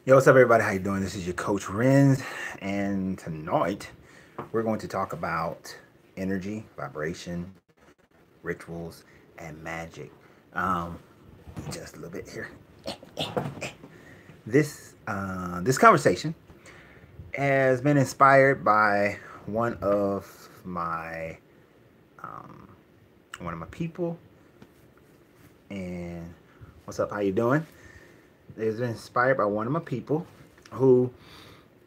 Yo, what's up, everybody? How you doing? This is your coach Renz, and tonight we're going to talk about energy, vibration, rituals, and magic. Um, just a little bit here. This conversation has been inspired by one of my um, one of my people. And what's up? How you doing? It's been inspired by one of my people who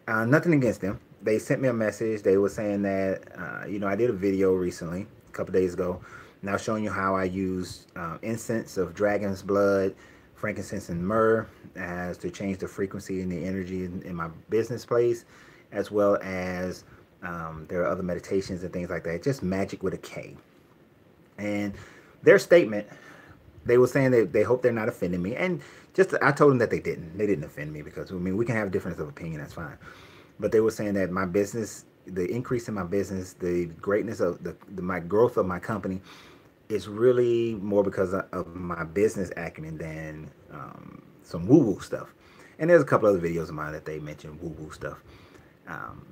nothing against them. They sent me a message. They were saying that, I did a video recently, a couple days ago, now showing you how I use incense of dragon's blood, frankincense, and myrrh as to change the frequency and the energy in my business place, as well as there are other meditations and things like that. Just magic with a K. And their statement, they were saying that they hope they're not offending me. And just I told them that they didn't. They didn't offend me because, I mean, we can have a difference of opinion. That's fine. But they were saying that my business, the increase in my business, the greatness of my growth of my company is really more because of my business acumen than some woo-woo stuff. And there's a couple other videos of mine that they mentioned woo-woo stuff. Um,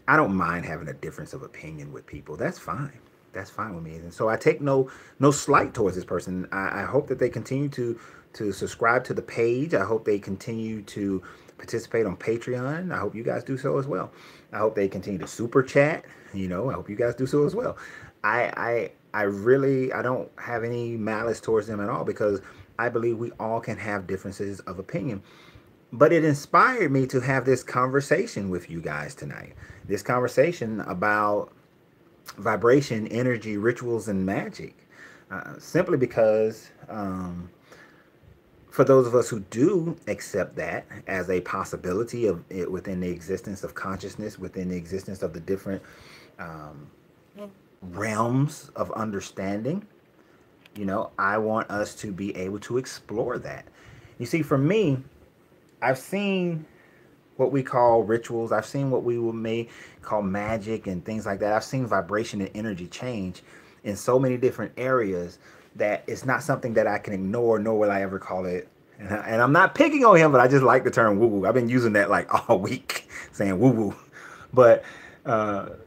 I don't mind having a difference of opinion with people. That's fine. That's fine with me. And so I take no slight towards this person. I hope that they continue to subscribe to the page. I hope they continue to participate on Patreon. I hope you guys do so as well. I hope they continue to super chat. I hope you guys do so as well. I really I don't have any malice towards them at all because I believe we all can have differences of opinion. But it inspired me to have this conversation with you guys tonight. This conversation about vibration, energy, rituals, and magic. Simply because for those of us who do accept that as a possibility of it within the existence of consciousness, within the existence of the different um, realms of understanding, I want us to be able to explore that. You see, for me, I've seen what we call rituals. I've seen what we may call magic and things like that. I've seen vibration and energy change in so many different areas that it's not something that I can ignore, nor will I ever call it. And I'm not picking on him, but I just like the term woo woo. I've been using that like all week, saying woo woo. But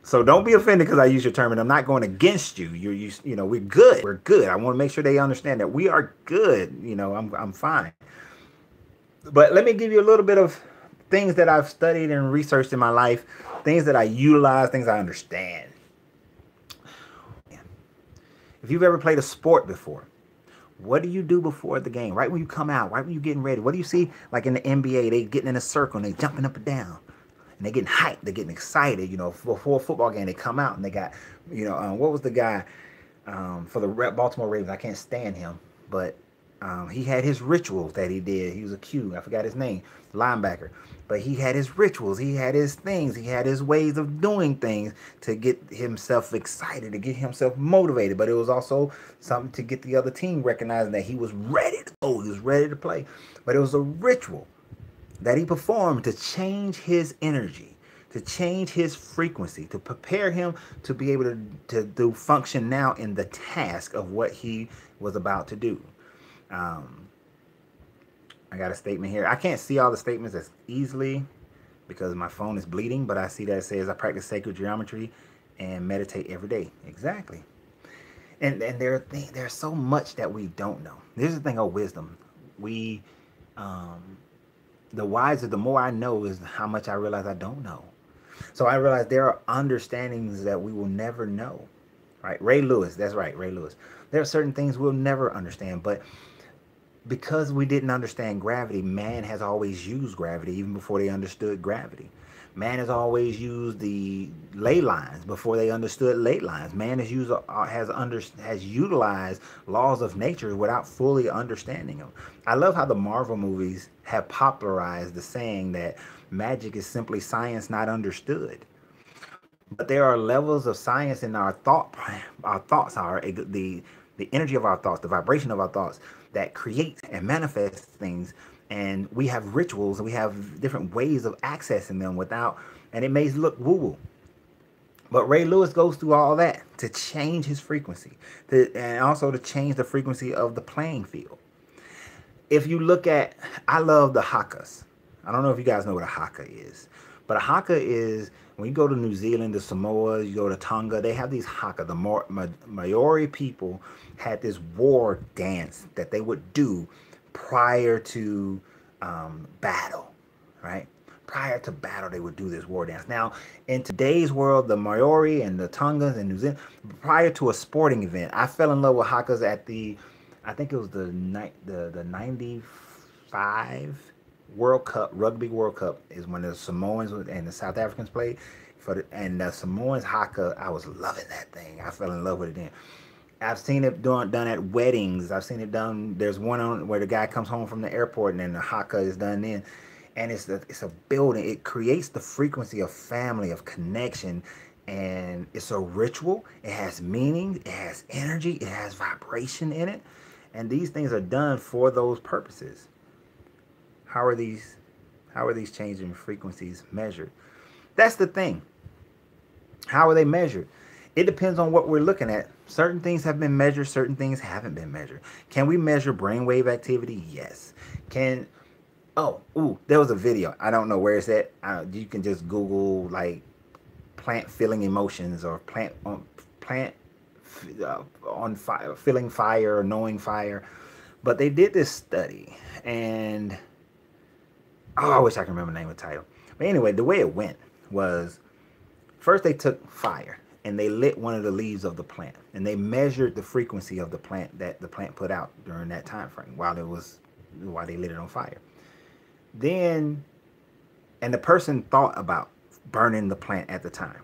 so don't be offended because I use your term, and I'm not going against you. We're good. We're good. I want to make sure they understand that we are good. I'm fine. But let me give you a little bit of things that I've studied and researched in my life, things that I utilize, things I understand. If you've ever played a sport before, what do you do before the game? Right when you come out, right when you're getting ready, what do you see? Like in the NBA, they getting in a circle and they jumping up and down. And they're getting hyped, they're getting excited. Before a football game, they come out and they got, what was the guy for the Baltimore Ravens? I can't stand him, but he had his rituals that he did. He was a Q. I forgot his name, linebacker. But he had his rituals. He had his things. He had his ways of doing things to get himself excited, to get himself motivated. But it was also something to get the other team recognizing that he was ready to go. He was ready to play. But it was a ritual that he performed to change his energy, to change his frequency, to prepare him to be able to do function now in the task of what he was about to do. I got a statement here. I can't see all the statements as easily because my phone is bleeding, but I see that it says I practice sacred geometry and meditate every day. Exactly. And there's so much that we don't know. Here's the thing of wisdom. The wiser, the more I know is how much I realize I don't know. So I realize there are understandings that we will never know. Right? Ray Lewis. That's right. Ray Lewis. There are certain things we'll never understand, but because we didn't understand gravity, man has always used gravity even before they understood gravity. Man has always used the ley lines before they understood ley lines. Man has utilized laws of nature without fully understanding them. I love how the Marvel movies have popularized the saying that magic is simply science not understood. But there are levels of science in our thought. Our thoughts are the energy of our thoughts, the vibration of our thoughts that create and manifest things. And we have rituals and we have different ways of accessing them and it may look woo woo. But Ray Lewis goes through all that to change his frequency and also to change the frequency of the playing field. If you look at, I love the Hakas. I don't know if you guys know what a haka is, but a haka is when you go to New Zealand, the Samoa, you go to Tonga, they have these haka. The Maori people had this war dance that they would do prior to battle, right? Prior to battle, they would do this war dance. Now, in today's world, the Maori and the Tongans and New Zealand, prior to a sporting event, I fell in love with hakas at the, I think it was the 95 World Cup, Rugby World Cup is when the Samoans and the South Africans played. And the Samoans haka, I was loving that thing. I fell in love with it then. I've seen it done at weddings. I've seen it done. There's one on where the guy comes home from the airport and then the haka is done then. And it's a building. It creates the frequency of family, of connection, and it's a ritual. It has meaning. It has energy. It has vibration in it. And these things are done for those purposes. How are these changing frequencies measured? That's the thing. How are they measured? It depends on what we're looking at. Certain things have been measured, certain things haven't been measured. Can we measure brainwave activity? Yes. There was a video. I don't know where it's at. You can just Google like plant feeling emotions or plant on fire, feeling fire or knowing fire. But they did this study and I wish I could remember the name of the title. But anyway, the way it went was first they took fire and they lit one of the leaves of the plant and they measured the frequency of the plant that the plant put out during that time frame while they lit it on fire. Then, and the person thought about burning the plant at the time.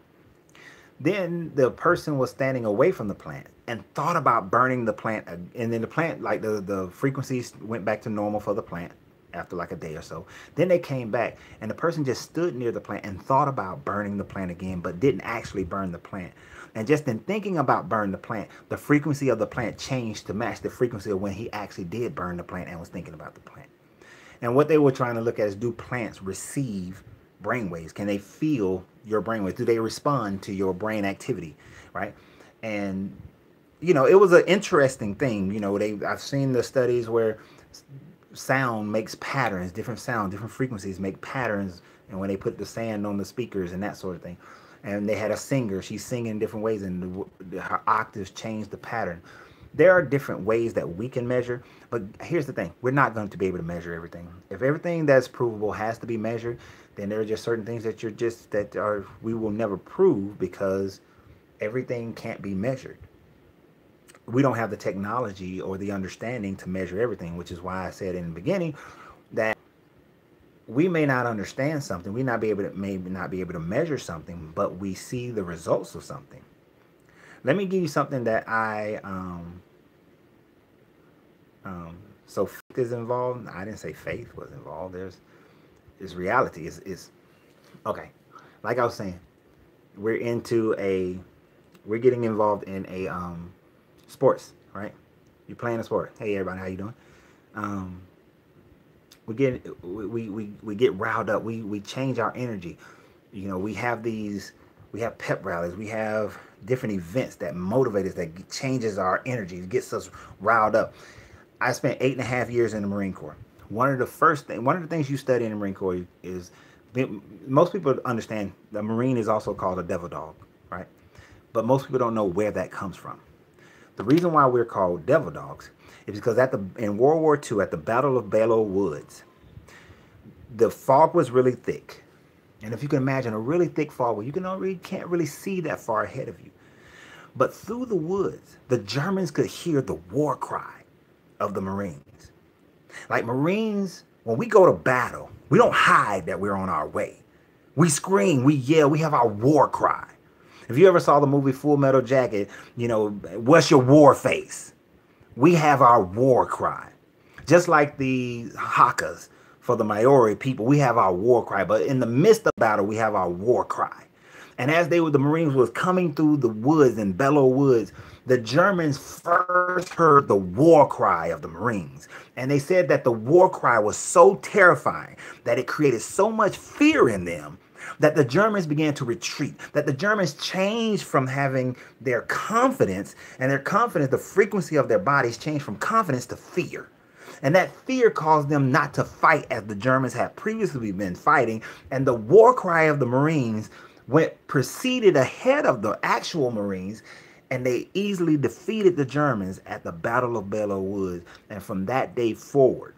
Then the person was standing away from the plant and thought about burning the plant. And then the plant, like the frequencies went back to normal for the plant after like a day or so. Then they came back and the person just stood near the plant and thought about burning the plant again, but didn't actually burn the plant. And just in thinking about burning the plant, the frequency of the plant changed to match the frequency of when he actually did burn the plant and was thinking about the plant. And what they were trying to look at is, do plants receive brainwaves? Can they feel your brainwaves? Do they respond to your brain activity, right? And, you know, it was an interesting thing. You know, I've seen the studies where sound makes patterns, different sound, different frequencies make patterns. And when they put the sand on the speakers and that sort of thing. And they had a singer, she's singing in different ways and her octaves change the pattern. There are different ways that we can measure, but here's the thing. We're not going to be able to measure everything. If everything that's provable has to be measured, then there are just certain things that we will never prove because everything can't be measured. We don't have the technology or the understanding to measure everything, which is why I said in the beginning that we may not understand something. We may not be able to measure something, but we see the results of something. Let me give you something that so faith is involved. I didn't say faith was involved. There's reality. Is okay. Like I was saying, we're getting involved in a sports, right? You're playing a sport. Hey everybody, how you doing? We get riled up. We change our energy. You know, we have pep rallies. We have different events that motivate us, that changes our energy, gets us riled up. I spent 8.5 years in the Marine Corps. One of the things you study in the Marine Corps is, most people understand the Marine is also called a devil dog, right? But most people don't know where that comes from. The reason why we're called devil dogs is because in World War II, at the Battle of Belleau Woods, the fog was really thick. And if you can imagine a really thick fog, where you can't really see that far ahead of you. But through the woods, the Germans could hear the war cry of the Marines. Like Marines, when we go to battle, we don't hide that we're on our way. We scream, we yell, we have our war cry. If you ever saw the movie Full Metal Jacket, you know, what's your war face? We have our war cry. Just like the Hakas for the Maori people, we have our war cry. But in the midst of battle, we have our war cry. And as the Marines was coming through the woods in Belleau Woods, the Germans first heard the war cry of the Marines. And they said that the war cry was so terrifying that it created so much fear in them that the Germans began to retreat, that the Germans changed from having their confidence, and the frequency of their bodies changed from confidence to fear. And that fear caused them not to fight as the Germans had previously been fighting. And the war cry of the Marines proceeded ahead of the actual Marines, and they easily defeated the Germans at the Battle of Belleau Woods. And from that day forward,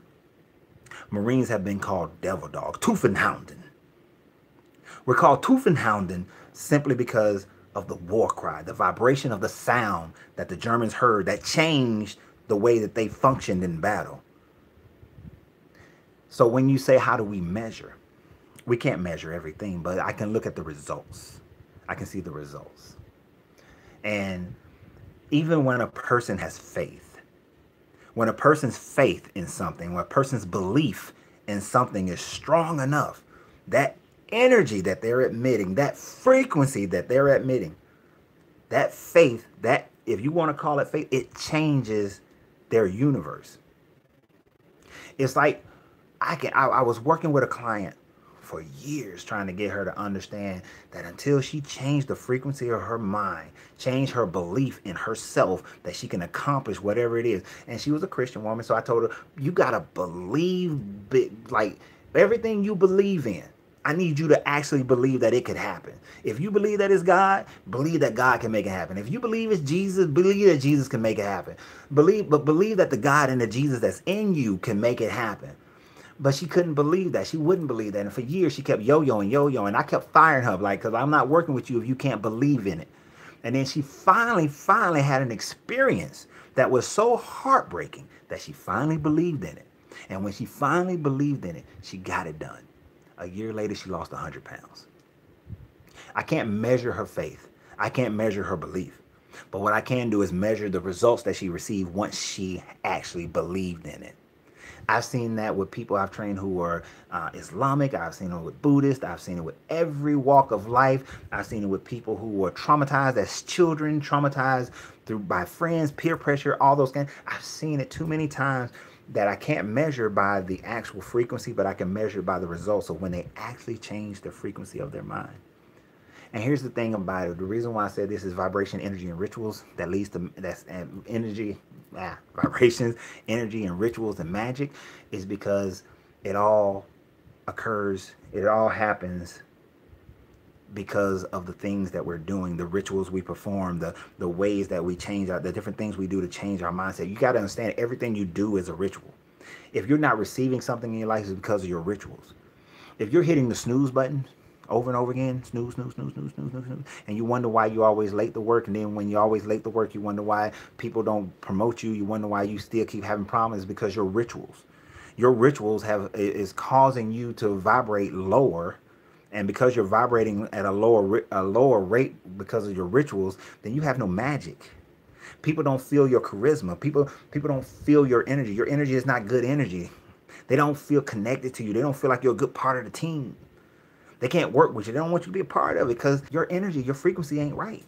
Marines have been called Devil Dogs, Tuffenhaunden. We're called Tuffenhaunden simply because of the war cry, the vibration of the sound that the Germans heard that changed the way that they functioned in battle. So when you say, how do we measure? We can't measure everything, but I can look at the results. I can see the results. And even when a person has faith, when a person's faith in something, when a person's belief in something is strong enough, that energy that they're emitting, that frequency that they're emitting, that faith, that, if you want to call it faith, it changes their universe. It's like I was working with a client for years trying to get her to understand that until she changed the frequency of her mind, changed her belief in herself, that she can accomplish whatever it is. And she was a Christian woman, so I told her, you got to believe, like, everything you believe in. I need you to actually believe that it could happen. If you believe that it's God, believe that God can make it happen. If you believe it's Jesus, believe that Jesus can make it happen. Believe that the God and the Jesus that's in you can make it happen. But she couldn't believe that. She wouldn't believe that. And for years, she kept yo-yoing. I kept firing her, like, because I'm not working with you if you can't believe in it. And then she finally had an experience that was so heartbreaking that she finally believed in it. And when she finally believed in it, she got it done. A year later, she lost 100 pounds. I can't measure her faith. I can't measure her belief. But what I can do is measure the results that she received once she actually believed in it. I've seen that with people I've trained who are Islamic. I've seen it with Buddhists. I've seen it with every walk of life. I've seen it with people who were traumatized as children, traumatized by friends, peer pressure, all those things. I've seen it too many times that I can't measure by the actual frequency, but I can measure by the results of when they actually change the frequency of their mind. And here's the thing about it. The reason why I said this is vibration, energy, and rituals that leads to vibrations, energy, and rituals and magic is because it all occurs, it all happens because of the things that we're doing, the rituals we perform, the ways that we change the different things we do to change our mindset. You got to understand, everything you do is a ritual. If you're not receiving something in your life, it's because of your rituals. If you're hitting the snooze button over and over again, snooze, snooze, snooze, snooze, snooze, snooze, snooze, and you wonder why you're always late to work, and then when you're always late to work, you wonder why people don't promote you, you wonder why you still keep having problems, because your rituals is causing you to vibrate lower. And because you're vibrating at a lower rate because of your rituals, then you have no magic. People don't feel your charisma. People don't feel your energy. Your energy is not good energy. They don't feel connected to you. They don't feel like you're a good part of the team. They can't work with you. They don't want you to be a part of it because your energy, your frequency ain't right.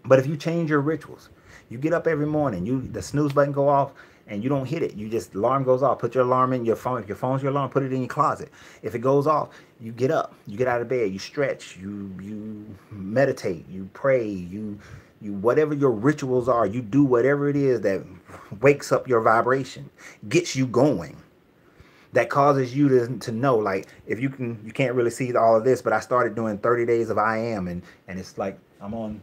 But if you change your rituals, you get up every morning, the snooze button go off, and you don't hit it. You just, alarm goes off. Put your alarm in your phone. If your phone's your alarm, put it in your closet. If it goes off, you get up. You get out of bed. You stretch. You meditate. You pray. You whatever your rituals are, you do whatever it is that wakes up your vibration, gets you going, that causes you to know, like, if you can't really see all of this, but I started doing 30 days of I am, and it's like I'm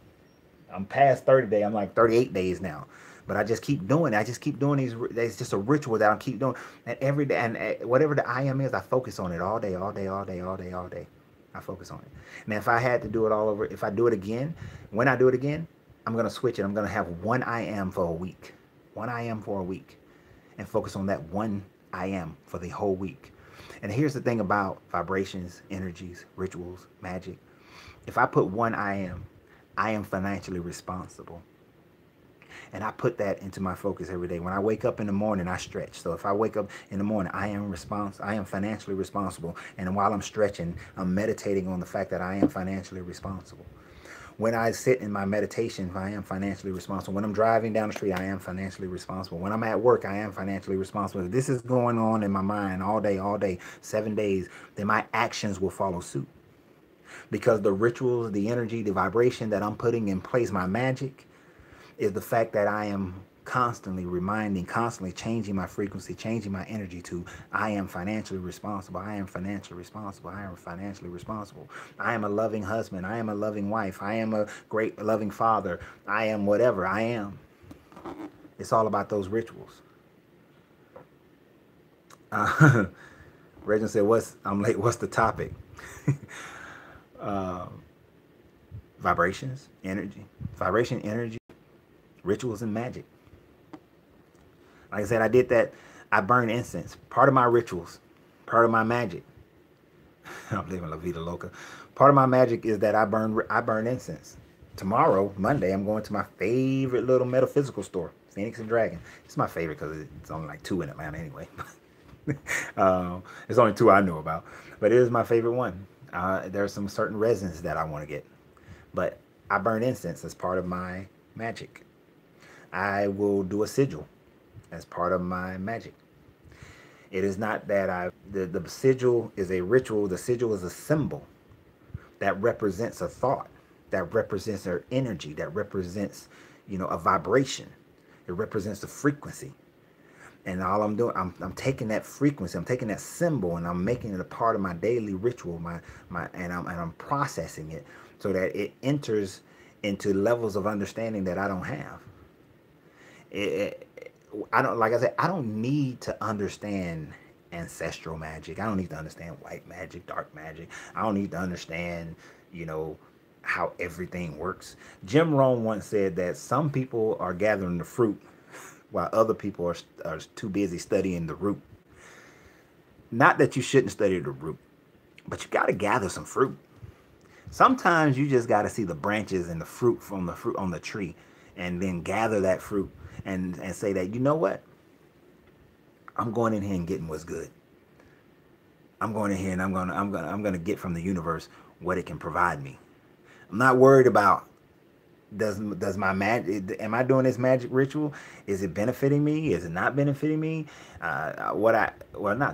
past 30 days. I'm like 38 days now. But I just keep doing it. I just keep doing these. It's just a ritual that I keep doing. And every day, and whatever the I am is, I focus on it all day, all day, all day, all day, all day. I focus on it. Now, if I had to do it all over, if I do it again, when I do it again, I'm going to switch it. I'm going to have one I am for a week. One I am for a week. And focus on that one I am for the whole week. And here's the thing about vibrations, energies, rituals, magic. If I put one I am financially responsible. And I put that into my focus every day. When I wake up in the morning, I stretch. So if I wake up in the morning, I am financially responsible. And while I'm stretching, I'm meditating on the fact that I am financially responsible. When I sit in my meditation, I am financially responsible. When I'm driving down the street, I am financially responsible. When I'm at work, I am financially responsible. If this is going on in my mind all day, 7 days, then my actions will follow suit. Because the rituals, the energy, the vibration that I'm putting in place, my magic, is the fact that I am constantly reminding, constantly changing my frequency, changing my energy to I am financially responsible. I am financially responsible. I am financially responsible. I am a loving husband. I am a loving wife. I am a great loving father. I am whatever I am. It's all about those rituals. Reginald said, I'm late. What's the topic? uh, Vibrations, energy, vibration, energy, rituals, and magic. Like I said, I did that. I burn incense. Part of my rituals, part of my magic. I'm living La Vida Loca. Part of my magic is that I burn incense. Tomorrow, Monday, I'm going to my favorite little metaphysical store, Phoenix and Dragon. It's my favorite because it's only like 2 in Atlanta anyway. It's only 2 I know about, but it is my favorite one. There's some certain resins that I want to get, but I burn incense as part of my magic. I will do a sigil as part of my magic. It is not that the sigil is a ritual. The sigil is a symbol that represents a thought, that represents our energy, that represents, a vibration. It represents a frequency. And all I'm doing, I'm taking that frequency, I'm taking that symbol, and I'm making it a part of my daily ritual, and I'm processing it so that it enters into levels of understanding that I don't have. I don't, like I said, I don't need to understand ancestral magic. I don't need to understand white magic, dark magic. I don't need to understand, how everything works. Jim Rohn once said that some people are gathering the fruit while other people are too busy studying the root. Not that you shouldn't study the root, but you got to gather some fruit. Sometimes you just got to see the branches and the fruit from the fruit on the tree, and then gather that fruit and say that, you know what? I'm going in here and getting what's good. I'm going in here and I'm gonna get from the universe what it can provide me. I'm not worried about does my magic, am I doing this magic ritual? Is it benefiting me? Is it not benefiting me? Not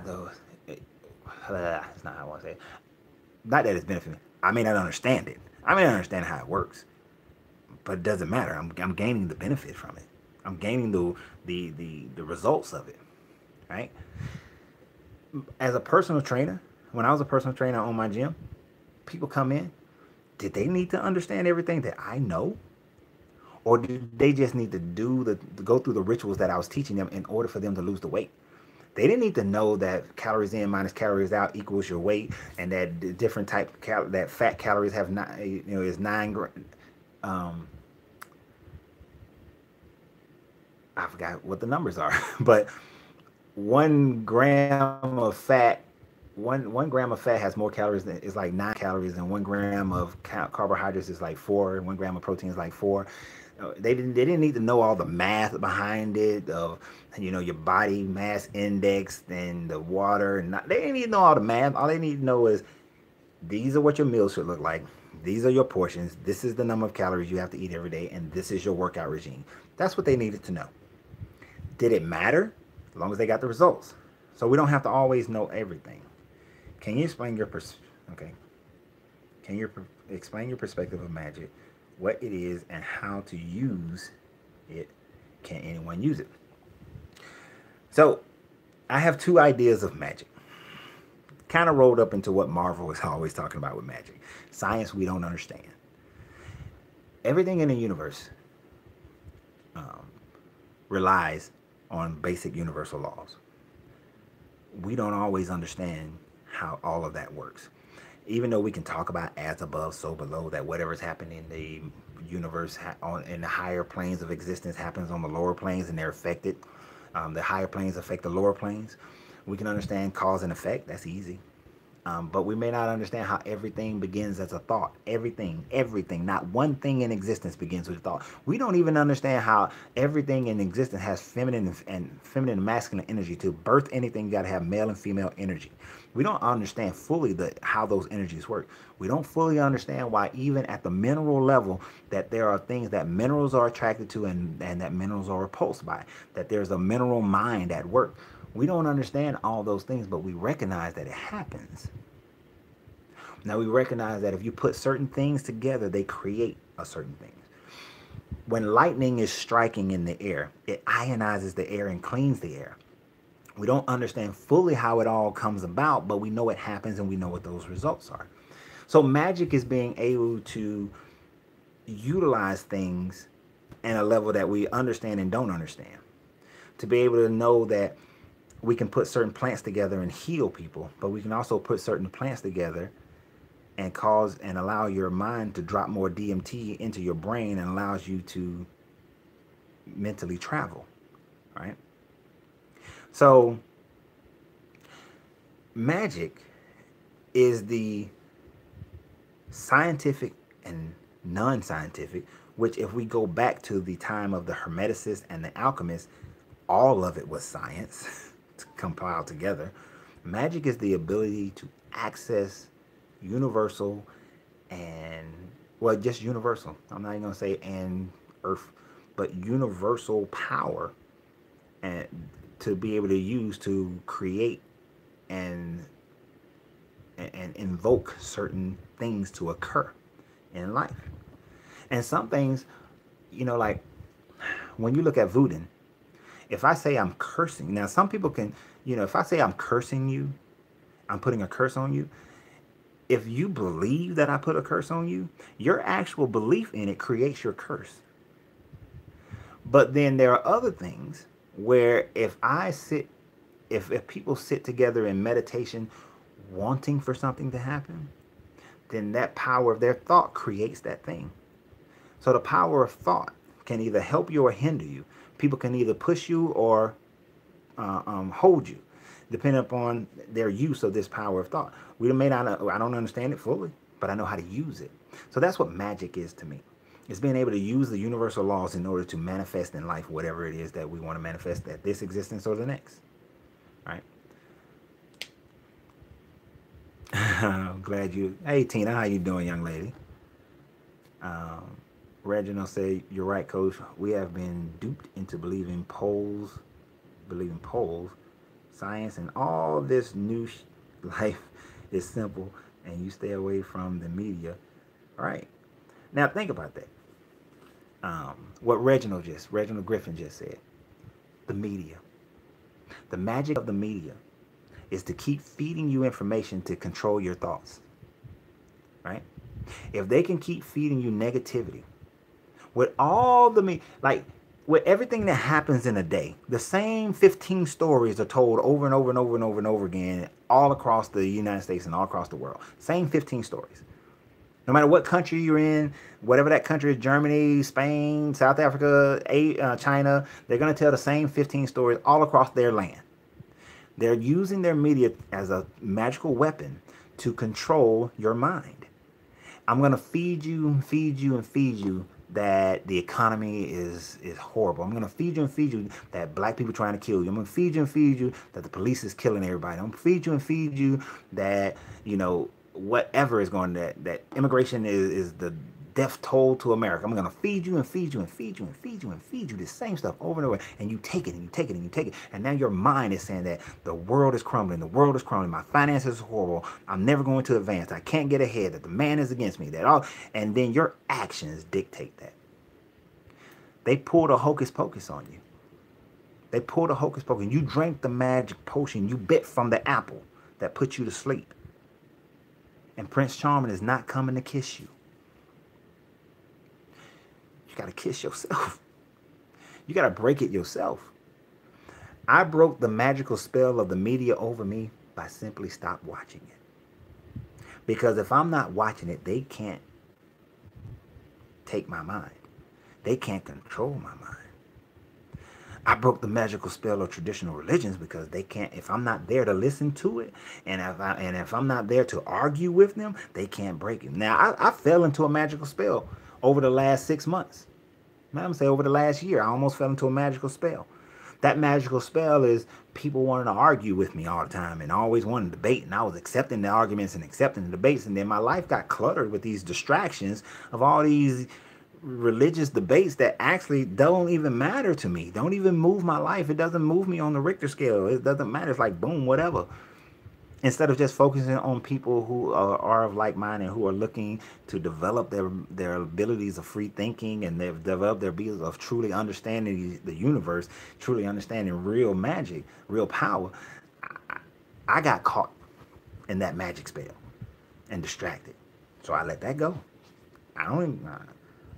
those. It's not how I want to say it. Not that it's benefiting me. I may not understand it. I may not understand how it works, but it doesn't matter. I'm gaining the benefit from it. I'm gaining the results of it, right? As a personal trainer, when I was a personal trainer on my gym, people come in. Did they need to understand everything that I know? Or did they just need to go through the rituals that I was teaching them in order for them to lose the weight? They didn't need to know that calories in minus calories out equals your weight, and that the different type of that fat calories have is 9 I forgot what the numbers are, but 1 gram of fat, one gram of fat has more calories than, is like 9 calories, and 1 gram of carbohydrates is like 4, and 1 gram of protein is like 4. They didn't need to know all the math behind it of your body mass index and the water, and they didn't need to know all the math. All they need to know is these are what your meals should look like. These are your portions. This is the number of calories you have to eat every day, and this is your workout regime. That's what they needed to know. Did it matter? As long as they got the results. So we don't have to always know everything. Can you explain your explain your perspective of magic, what it is, and how to use it? Can anyone use it? So I have 2 ideas of magic. Kind of rolled up into what Marvel is always talking about with magic. Science we don't understand. Everything in the universe relies on basic universal laws. We don't always understand how all of that works. Even though we can talk about as above, so below, that whatever's happening in the universe in the higher planes of existence happens on the lower planes, and they're affected. The higher planes affect the lower planes. We can understand cause and effect. That's easy. But we may not understand how everything begins as a thought. Everything, not one thing in existence begins with a thought. We don't even understand how everything in existence has feminine and masculine energy. To birth anything, you got to have male and female energy. We don't understand fully how those energies work. We don't fully understand why even at the mineral level that there are things that minerals are attracted to and that minerals are repulsed by, that there's a mineral mind at work. We don't understand all those things, but we recognize that it happens. Now we recognize that if you put certain things together, they create a certain thing. When lightning is striking in the air, it ionizes the air and cleans the air. We don't understand fully how it all comes about, but we know it happens and we know what those results are. So magic is being able to utilize things in a level that we understand and don't understand. To be able to know that we can put certain plants together and heal people, but we can also put certain plants together and cause and allow your mind to drop more DMT into your brain and allows you to mentally travel, right? So magic is the scientific and non-scientific, which if we go back to the time of the Hermeticists and the alchemists, all of it was science to compile together. Magic is the ability to access universal and, well, just universal. I'm not even going to say and earth, but universal power, and to be able to use to create and invoke certain things to occur in life. And some things, you know, like when you look at voodoo, if I say I'm cursing, now some people can, you know, if I say I'm cursing you, I'm putting a curse on you. If you believe that I put a curse on you, your actual belief in it creates your curse. But then there are other things where if people sit together in meditation wanting for something to happen, then that power of their thought creates that thing. So the power of thought can either help you or hinder you. People can either push you or hold you, depending upon their use of this power of thought. We may not, I don't understand it fully, but I know how to use it. So that's what magic is to me. It's being able to use the universal laws in order to manifest in life whatever it is that we want to manifest at this existence or the next. Right? I'm glad you. Hey Tina, how you doing, young lady? Reginald said, "You're right, Coach. We have been duped into believing polls, science, and all this new life is simple, and you stay away from the media." All right. Now think about that. What Reginald Griffin just said. The media. The magic of the media is to keep feeding you information to control your thoughts. Right? If they can keep feeding you negativity, with all the like with everything that happens in a day, the same 15 stories are told over and over and over and over and over again all across the United States and all across the world. Same 15 stories. No matter what country you're in, whatever that country is, Germany, Spain, South Africa, China, they're going to tell the same 15 stories all across their land. They're using their media as a magical weapon to control your mind. I'm going to feed you and feed you and feed you that the economy is horrible. I'm going to feed you that black people trying to kill you. I'm going to feed you that the police is killing everybody. I'm going to feed you that, you know, whatever is going, that immigration is the death toll to America. I'm going to feed you and feed you and feed you and feed you and feed you the same stuff over and over. And you take it and you take it and you take it. And now your mind is saying that the world is crumbling. The world is crumbling. My finances are horrible. I'm never going to advance. I can't get ahead. That the man is against me. That all. And then your actions dictate that. They pulled a hocus pocus on you. They pulled a hocus pocus. You drank the magic potion. You bit from the apple that put you to sleep. And Prince Charming is not coming to kiss you. You got to kiss yourself. You got to break it yourself. I broke the magical spell of the media over me by simply stop watching it. Because if I'm not watching it, they can't take my mind. They can't control my mind. I broke the magical spell of traditional religions because they can't, if I'm not there to listen to it, and if I'm not there to argue with them, they can't break it. Now, I fell into a magical spell over the last 6 months. I'm going to say over the last year, I almost fell into a magical spell. That magical spell is people wanting to argue with me all the time and always wanting to debate. And I was accepting the arguments and accepting the debates. And then my life got cluttered with these distractions of all these religious debates that actually don't even matter to me. Don't even move my life. It doesn't move me on the Richter scale. It doesn't matter. It's like, boom, whatever. instead of just focusing on people who are of like mind and who are looking to develop their abilities of free thinking, and they've developed their abilities of truly understanding the universe, truly understanding real magic, real power. I got caught in that magic spell and distracted, so I let that go. I don't even,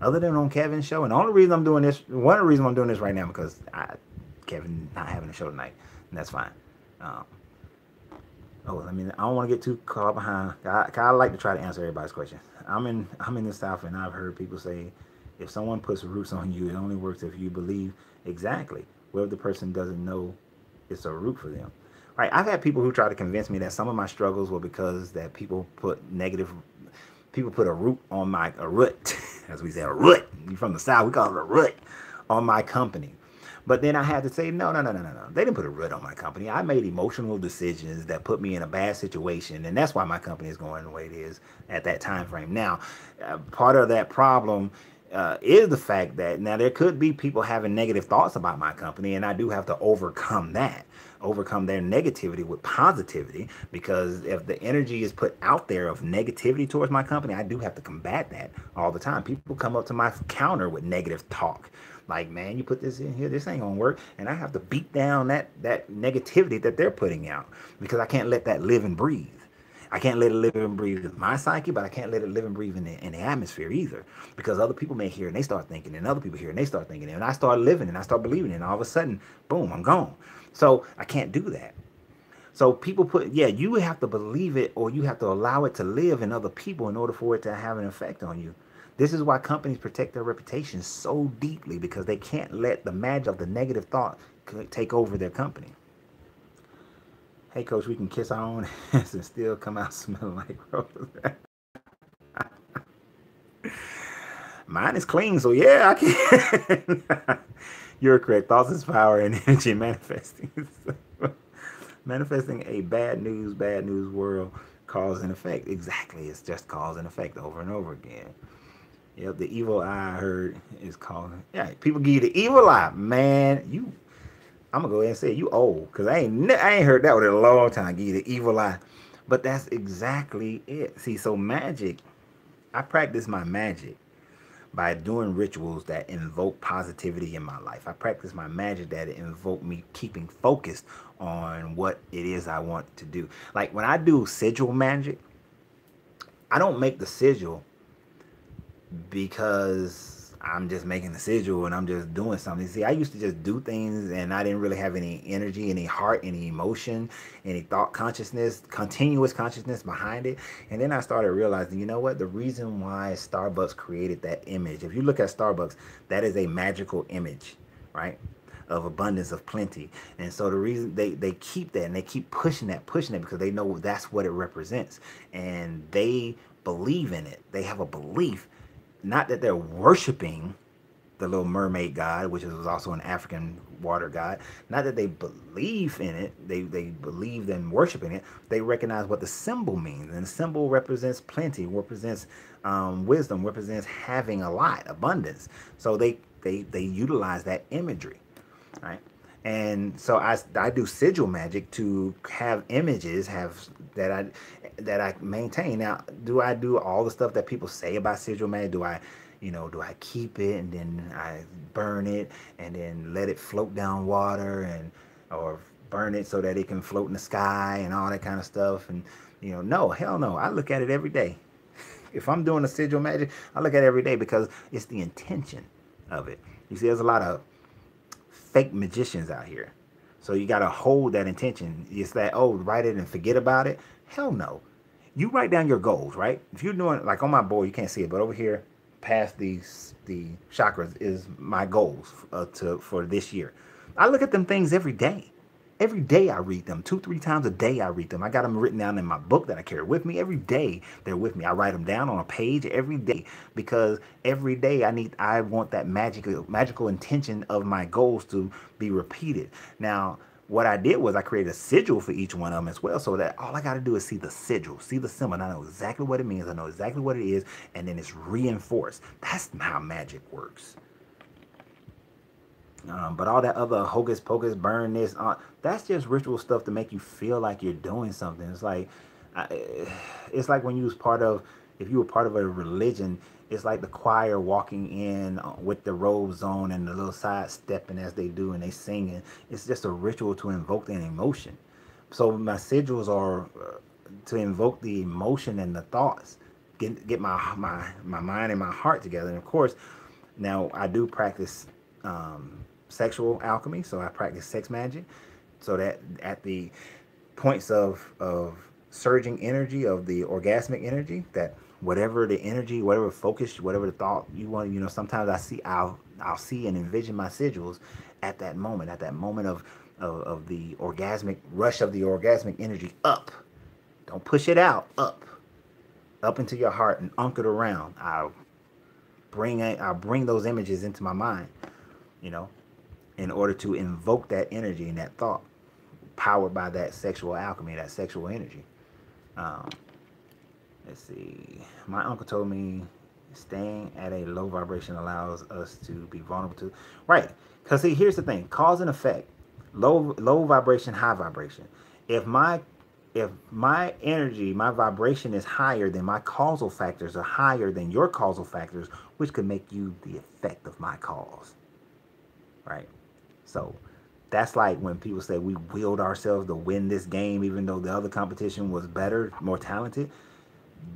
other than on Kevin's show, and the only reason I'm doing this, one of the reasons I'm doing this right now, because Kevin not having a show tonight, and that's fine. um, Oh, I mean, I don't want to get too caught behind. I like to try to answer everybody's question. I'm in the South, and I've heard people say, if someone puts roots on you, it only works if you believe. Exactly. What if the person doesn't know it's a root for them? Right. I've had people who try to convince me that some of my struggles were because that people put a root, as we say, a root. You from the South, we call it a root on my company. But then I had to say, no, no, no, no, no, no. They didn't put a root on my company. I made emotional decisions that put me in a bad situation, and that's why my company is going the way it is at that time frame. Now, part of that problem is the fact that now there could be people having negative thoughts about my company, and I do have to overcome that, overcome their negativity with positivity, because if the energy is put out there of negativity towards my company, I do have to combat that all the time. People come up to my counter with negative talk, like, man, you put this in here, this ain't gonna work, and I have to beat down that negativity that they're putting out, because I can't let that live and breathe. I can't let it live and breathe in my psyche, but I can't let it live and breathe in the atmosphere either, because other people may hear and they start thinking, and other people hear and they start thinking, and I start living and I start believing, and all of a sudden, boom, I'm gone. So I can't do that. So people you have to believe it, or you have to allow it to live in other people in order for it to have an effect on you. This is why companies protect their reputation so deeply, because they can't let the magic of the negative thought take over their company. Hey, coach, we can kiss our own ass and still come out smelling like roses. Mine is clean, so yeah, I can. You're correct. Thoughts is power, and energy manifesting. Manifesting a bad news world, cause and effect. Exactly. It's just cause and effect over and over again. Yep, the evil eye I heard is called. Yeah, people give you the evil eye, man. I'm gonna go ahead and say you old, cause I ain't heard that one in a long time. Give you the evil eye, but that's exactly it. See, so magic, I practice my magic by doing rituals that invoke positivity in my life. I practice my magic that invoke me keeping focused on what it is I want to do. Like when I do sigil magic, I don't make the sigil because I'm just making the sigil and I'm just doing something. See, I used to just do things and I didn't really have any energy, any heart, any emotion, any thought consciousness, continuous consciousness behind it. And then I started realizing, you know what? The reason why Starbucks created that image, if you look at Starbucks, that is a magical image, right? Of abundance, of plenty. And so the reason they keep that and they keep pushing that because they know that's what it represents. And they believe in it. They have a belief. Not that they're worshiping the little mermaid god, which was also an African water god. Not that they believe in it. They believe in worshiping it. They recognize what the symbol means. And the symbol represents plenty, represents wisdom, represents having a lot, abundance. So they utilize that imagery, right? And so I do sigil magic to have images that I maintain. Now, do I do all the stuff that people say about sigil magic? Do I keep it and then I burn it and then let it float down water, or burn it so that it can float in the sky and all that kind of stuff? And no, hell no. I look at it every day. If I'm doing a sigil magic, I look at it every day, because it's the intention of it. You see, there's a lot of fake magicians out here. So you got to hold that intention. It's that, write it and forget about it. Hell no. You write down your goals, right? If you're doing, like on my board, you can't see it, but over here, past the chakras is my goals for this year. I look at them things every day. Every day I read them. 2-3 times a day I read them. I got them written down in my book that I carry with me. Every day they're with me. I write them down on a page every day, because every day I want that magical intention of my goals to be repeated. Now, what I did was I created a sigil for each one of them as well, so that all I got to do is see the sigil, see the symbol, and I know exactly what it means. I know exactly what it is, and then it's reinforced. That's how magic works. But all that other hocus pocus, burn this, that's just ritual stuff to make you feel like you're doing something. I, it's like when you was part of, if you were part of a religion, it's like the choir walking in with the robes on and the little side stepping as they do and they singing. It's just a ritual to invoke an emotion. So my sigils are to invoke the emotion and the thoughts, get my mind and my heart together. And of course, now I do practice sexual alchemy, so I practice sex magic, so that at the points of surging energy of the orgasmic energy, that whatever the energy, whatever focus, whatever the thought you want, sometimes I'll see and envision my sigils at that moment of the orgasmic rush of the orgasmic energy up. Don't push it out, up into your heart and anchor it around. I'll bring those images into my mind, you know, in order to invoke that energy and that thought, powered by that sexual alchemy, that sexual energy. Um, let's see. My uncle told me staying at a low vibration allows us to be vulnerable to. Right. Because see, here's the thing: cause and effect. Low vibration, high vibration. If my energy, my vibration is higher, then my causal factors are higher than your causal factors, which could make you the effect of my cause. Right? So that's like when people say we willed ourselves to win this game, even though the other competition was better, more talented.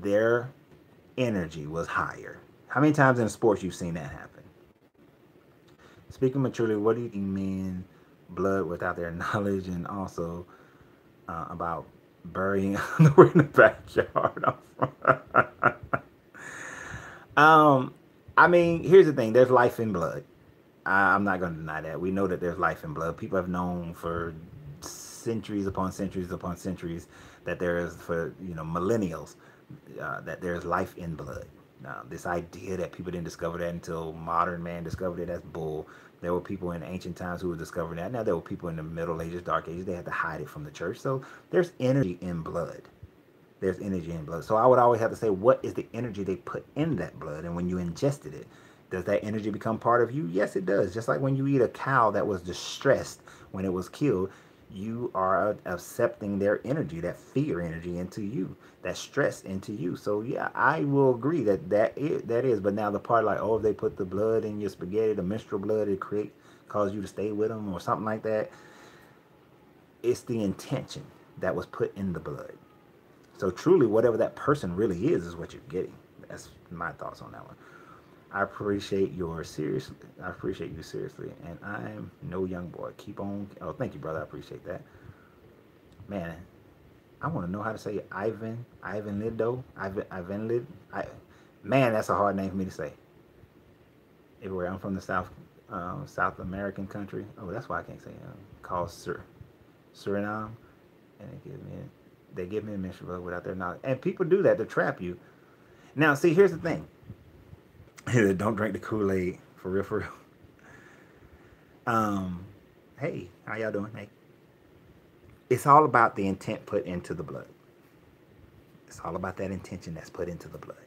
Their energy was higher. How many times in sports you've seen that happen? Speaking maturely, what do you mean blood without their knowledge, and also about burying underwear in the backyard? I mean, here's the thing: there's life in blood. I'm not going to deny that. We know that there's life in blood. People have known for centuries upon centuries upon centuries that there is, for millennials, that there's life in blood. Now, this idea that people didn't discover that until modern man discovered it, that's bull. There were people in ancient times who were discovering that. Now, there were people in the Middle Ages, Dark Ages. They had to hide it from the church. So there's energy in blood. There's energy in blood. So I would always have to say, what is the energy they put in that blood? And when you ingested it, does that energy become part of you? Yes, it does. Just like when you eat a cow that was distressed when it was killed, you are accepting their energy, that fear energy into you, that stress into you. So yeah, I will agree that is. But now the part like, oh, if they put the blood in your spaghetti, the menstrual blood, it cause you to stay with them or something like that. It's the intention that was put in the blood. So truly, whatever that person really is what you're getting. That's my thoughts on that one. I appreciate you seriously, and I'm no young boy. Keep on. Oh, thank you, brother. I appreciate that. Man, I want to know how to say Ivan Lido. Ivan Lid. Man, that's a hard name for me to say. Everywhere I'm from, the South American country. Oh, that's why I can't say it. Called Suriname, and they give me a menstrual without their knowledge. And people do that to trap you. Now, see, here's the thing. Don't drink the Kool-Aid, for real, for real. Hey, how y'all doing? Hey. It's all about the intent put into the blood. It's all about that intention that's put into the blood.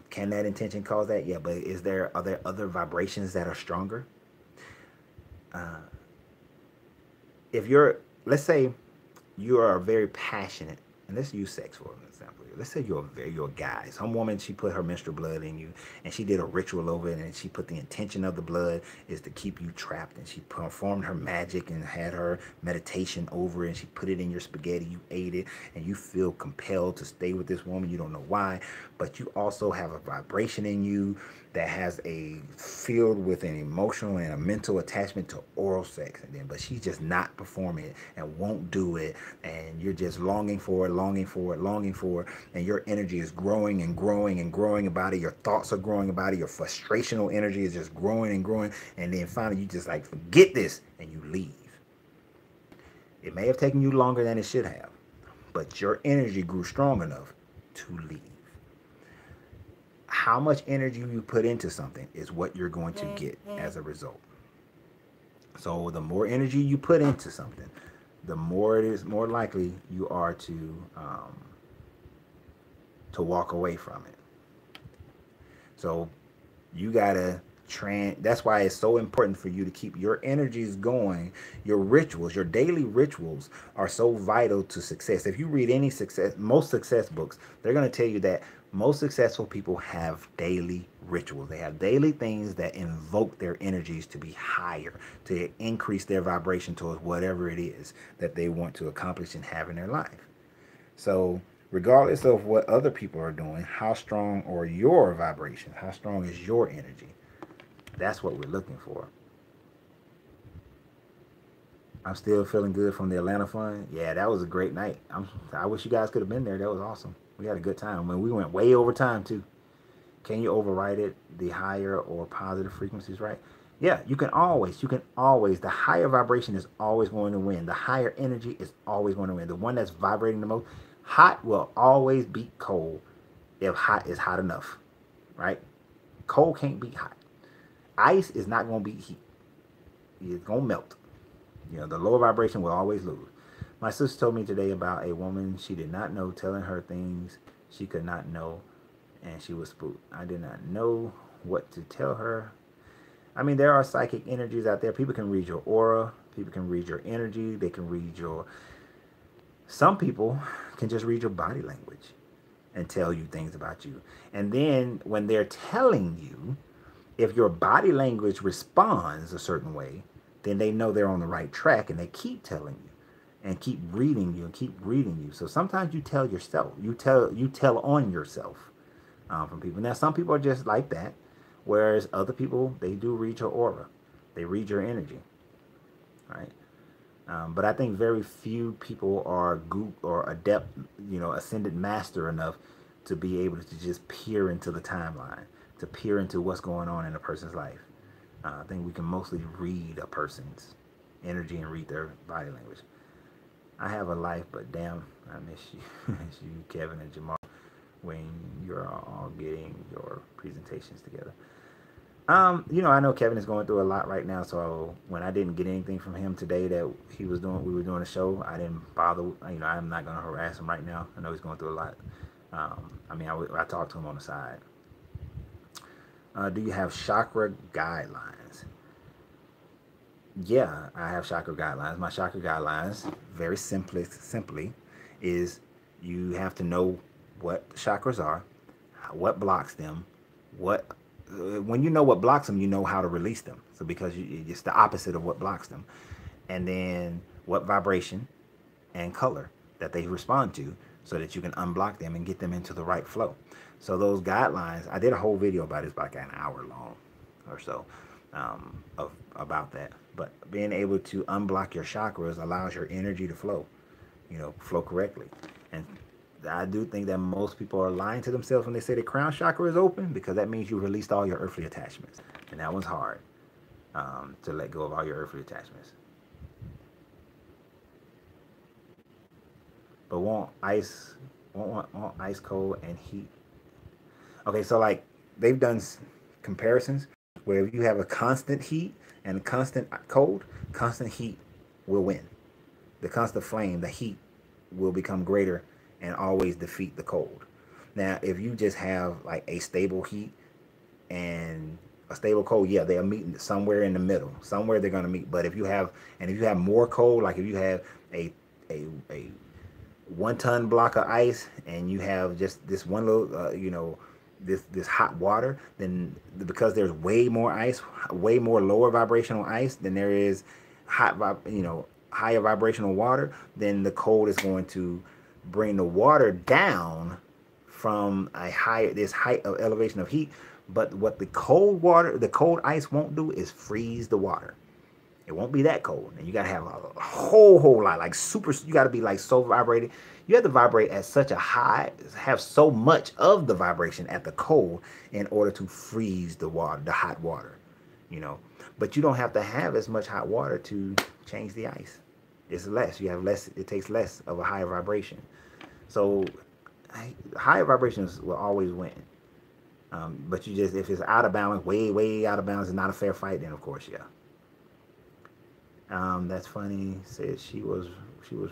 Can that intention cause that? Yeah, but are there other vibrations that are stronger? Let's say you are very passionate, and let's use sex for an example. Let's say you're a guy. Some woman, she put her menstrual blood in you, and she did a ritual over it, and she put the intention of the blood is to keep you trapped, and she performed her magic and had her meditation over it, and she put it in your spaghetti. You ate it, and you feel compelled to stay with this woman. You don't know why, but you also have a vibration in you that has filled with an emotional and a mental attachment to oral sex, but she's just not performing it and won't do it, and you're just longing for it, and your energy is growing and growing and growing about it. Your thoughts are growing about it. Your frustrational energy is just growing and growing, and then finally you just like, forget this, and you leave. It may have taken you longer than it should have, but your energy grew strong enough to leave. How much energy you put into something is what you're going to get as a result. So the more energy you put into something, the more likely you are to walk away from it. So you gotta That's why it's so important for you to keep your energies going. Your rituals, your daily rituals are so vital to success. If you read any most success books, they're going to tell you that most successful people have daily rituals. They have daily things that invoke their energies to be higher, to increase their vibration towards whatever it is that they want to accomplish and have in their life. So regardless of what other people are doing, how strong are your vibrations? How strong is your energy? That's what we're looking for. I'm still feeling good from the Atlanta Fun. Yeah, that was a great night. I wish you guys could have been there. That was awesome. We had a good time. I mean, we went way over time too. Can you override it? The higher or positive frequencies, right? Yeah, you can always. The higher vibration is always going to win. The higher energy is always going to win. The one that's vibrating the most. Hot will always beat cold if hot is hot enough, right? Cold can't beat hot. Ice is not going to beat heat. It's going to melt. You know, the lower vibration will always lose. My sister told me today about a woman she did not know telling her things she could not know, and she was spooked. I did not know what to tell her. I mean, there are psychic energies out there. People can read your aura. People can read your energy. They can read your... Some people can just read your body language and tell you things about you. And then when they're telling you, if your body language responds a certain way, then they know they're on the right track, and they keep telling you and keep reading you and keep reading you. So sometimes you tell yourself, you tell on yourself from people. Now, some people are just like that, whereas other people, they do read your aura. They read your energy, right? But I think very few people are or adept, ascended master enough to be able to just peer into the timeline, to peer into what's going on in a person's life. I think we can mostly read a person's energy and read their body language. I have a life, but damn, I miss you. Miss you, Kevin and Jamal, when you're all getting your presentations together. I know Kevin is going through a lot right now, so when I didn't get anything from him today that we were doing a show, I didn't bother. I'm not going to harass him right now. I know he's going through a lot. I talked to him on the side. Do you have chakra guidelines? Yeah, I have chakra guidelines. My chakra guidelines, very simply, is you have to know what chakras are, what blocks them, when you know what blocks them, you know how to release them. So because it's the opposite of what blocks them. And then what vibration and color that they respond to, so that you can unblock them and get them into the right flow. So those guidelines, I did a whole video about it. It's like an hour long or so about that. But being able to unblock your chakras allows your energy to flow, flow correctly. And I do think that most people are lying to themselves when they say the crown chakra is open, because that means you released all your earthly attachments. And that one's hard, to let go of all your earthly attachments. But won't ice cold and heat? Okay, so like they've done comparisons where if you have a constant heat and a constant cold, constant heat will win. The constant flame, the heat will become greater and always defeat the cold. Now, if you just have like a stable heat and a stable cold, yeah, they'll meet somewhere in the middle. Somewhere they're gonna meet. But if you have more cold, like if you have a 1-ton block of ice and you have just this one little this hot water, then because there's way more ice, way more lower vibrational ice than there is higher vibrational water, then the cold is going to bring the water down from this height of elevation of heat. But what the cold ice won't do is freeze the water. It won't be that cold. And you got to have a whole lot, like super, you got to be like so vibrated. You have to vibrate at such a high, have so much of the vibration at the cold in order to freeze the water, the hot water, But you don't have to have as much hot water to change the ice. It's less. You have less. It takes less of a higher vibration. So higher vibrations will always win. But if it's out of balance, way out of balance, and not a fair fight, then of course, yeah. That's funny. Said she was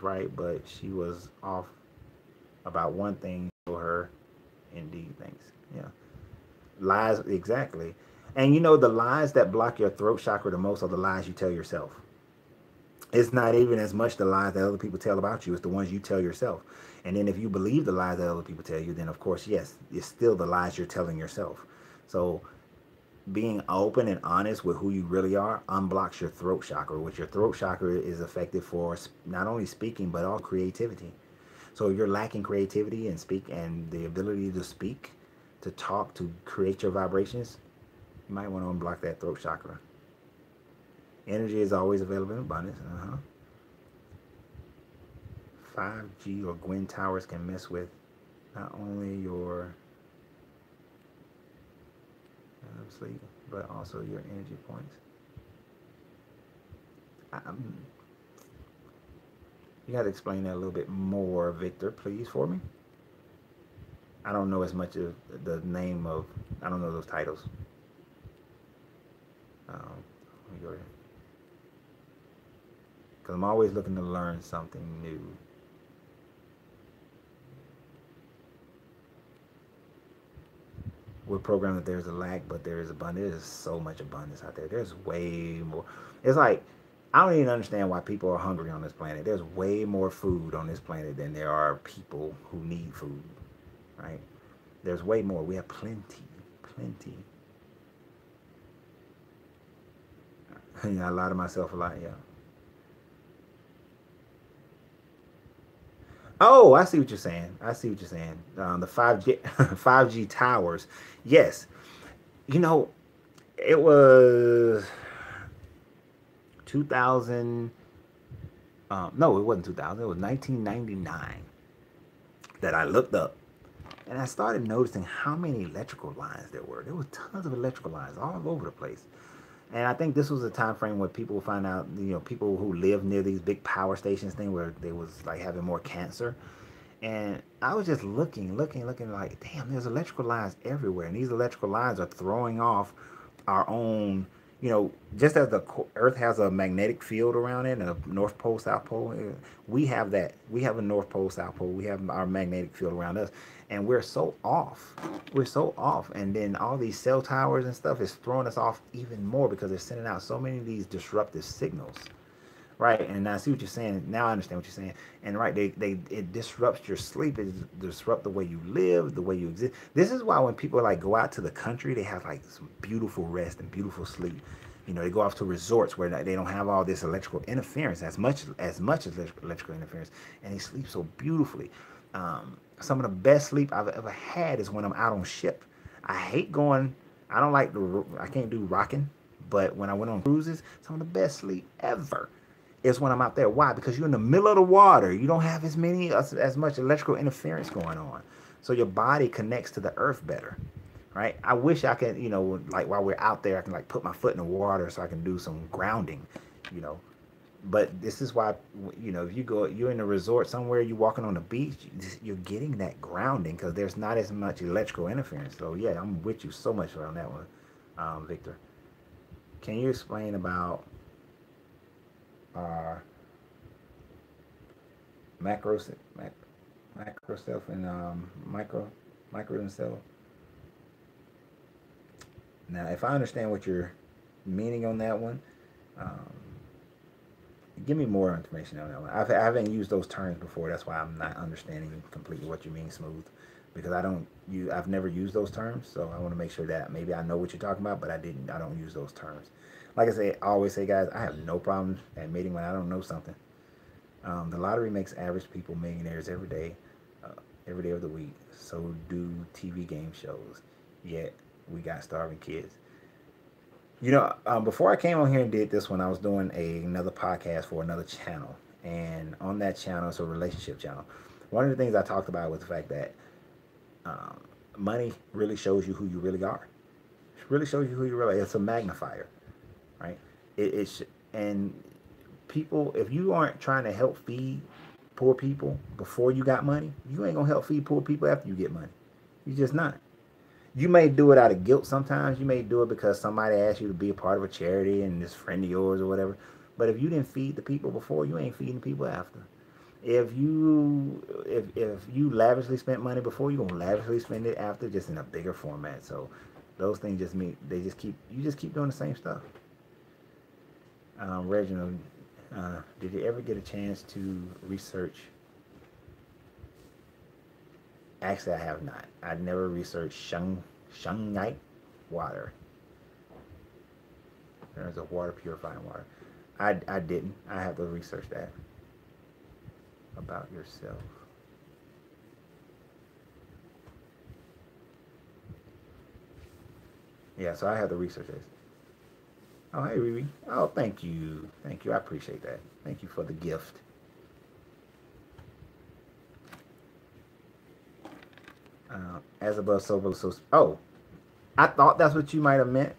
right, but she was off about one thing for her. Indeed, thanks. Yeah, lies exactly. And you know, the lies that block your throat chakra the most are the lies you tell yourself. It's not even as much the lies that other people tell about you, it's the ones you tell yourself. And then if you believe the lies that other people tell you, then of course, yes, it's still the lies you're telling yourself. So being open and honest with who you really are unblocks your throat chakra, which your throat chakra is effective for not only speaking but also creativity. So if you're lacking creativity and speak and the ability to speak, to talk, to create your vibrations, you might want to unblock that throat chakra. Energy is always available in abundance. 5G or Gwen towers can mess with not only your sleep, but also your energy points. You got to explain that a little bit more, Victor, please, for me. I don't know as much of the name of, I don't know those titles. Let me go ahead. Because I'm always looking to learn something new. We're programmed that there's a lack, but there is abundance. There's so much abundance out there. There's way more. It's like, I don't even understand why people are hungry on this planet. There's way more food on this planet than there are people who need food, right? There's way more. We have plenty, plenty. I lie to myself a lot, yeah. Oh, I see what you're saying. I see what you're saying. The 5G 5G towers. Yes. You know, it was 2000. No, it wasn't 2000. It was 1999 that I looked up. And I started noticing how many electrical lines there were. There were tons of electrical lines all over the place. And I think this was a time frame where people find out, you know, people who live near these big power stations thing where they was like having more cancer. And I was just looking like, damn, there's electrical lines everywhere. And these electrical lines are throwing off our own, you know, just as the Earth has a magnetic field around it and a North Pole, South Pole, we have that. We have a North Pole, South Pole. We have our magnetic field around us. And we're so off. We're so off. And then all these cell towers and stuff is throwing us off even more because they're sending out so many of these disruptive signals. Right, and I see what you're saying. Now I understand what you're saying. And right, it disrupts your sleep. It disrupts the way you live, the way you exist. This is why when people like go out to the country, they have like some beautiful rest and beautiful sleep. You know, they go off to resorts where they don't have all this electrical interference as much as electrical interference, and they sleep so beautifully. Some of the best sleep I've ever had is when I'm out on ship. I hate going. I don't like I can't do rocking, but when I went on cruises, some of the best sleep ever is when I'm out there. Why? Because you're in the middle of the water. You don't have as much electrical interference going on. So your body connects to the earth better, right? I wish I could, you know, like while we're out there, I can like put my foot in the water so I can do some grounding, you know. But this is why, you know, if you're in a resort somewhere, you're walking on the beach, you're getting that grounding because there's not as much electrical interference. So yeah, I'm with you so much on that one, Victor. Can you explain about our macro self and micro and self? Now, if I understand what you're meaning on that one, give me more information on that one. I haven't used those terms before. That's why I'm not understanding completely what you mean, Smooth, because I've never used those terms. So I want to make sure that maybe I know what you're talking about, but I don't use those terms. Like I always say, guys, I have no problem admitting when I don't know something. The lottery makes average people millionaires every day of the week. So do TV game shows. Yet we got starving kids. You know, before I came on here and did this one, I was doing another podcast for another channel. And on that channel, it's a relationship channel. One of the things I talked about was the fact that money really shows you who you really are. It really shows you who you really are. It's a magnifier, right? And people, if you aren't trying to help feed poor people before you got money, you ain't going to help feed poor people after you get money. You're just not. You may do it out of guilt sometimes. You may do it because somebody asked you to be a part of a charity and this friend of yours or whatever. But if you didn't feed the people before, you ain't feeding the people after. If you lavishly spent money before, you're going to lavishly spend it after, just in a bigger format. So Those things just mean you just keep doing the same stuff. Reginald, did you ever get a chance to research? Actually, I have not. I never researched shungite water. There's a water purifying water. I didn't. I have to research that about yourself. Yeah, so I have to research this. Oh, hey, Riri. Oh, thank you. Thank you. I appreciate that. Thank you for the gift. As above, so below. So, oh, I thought that's what you might have meant.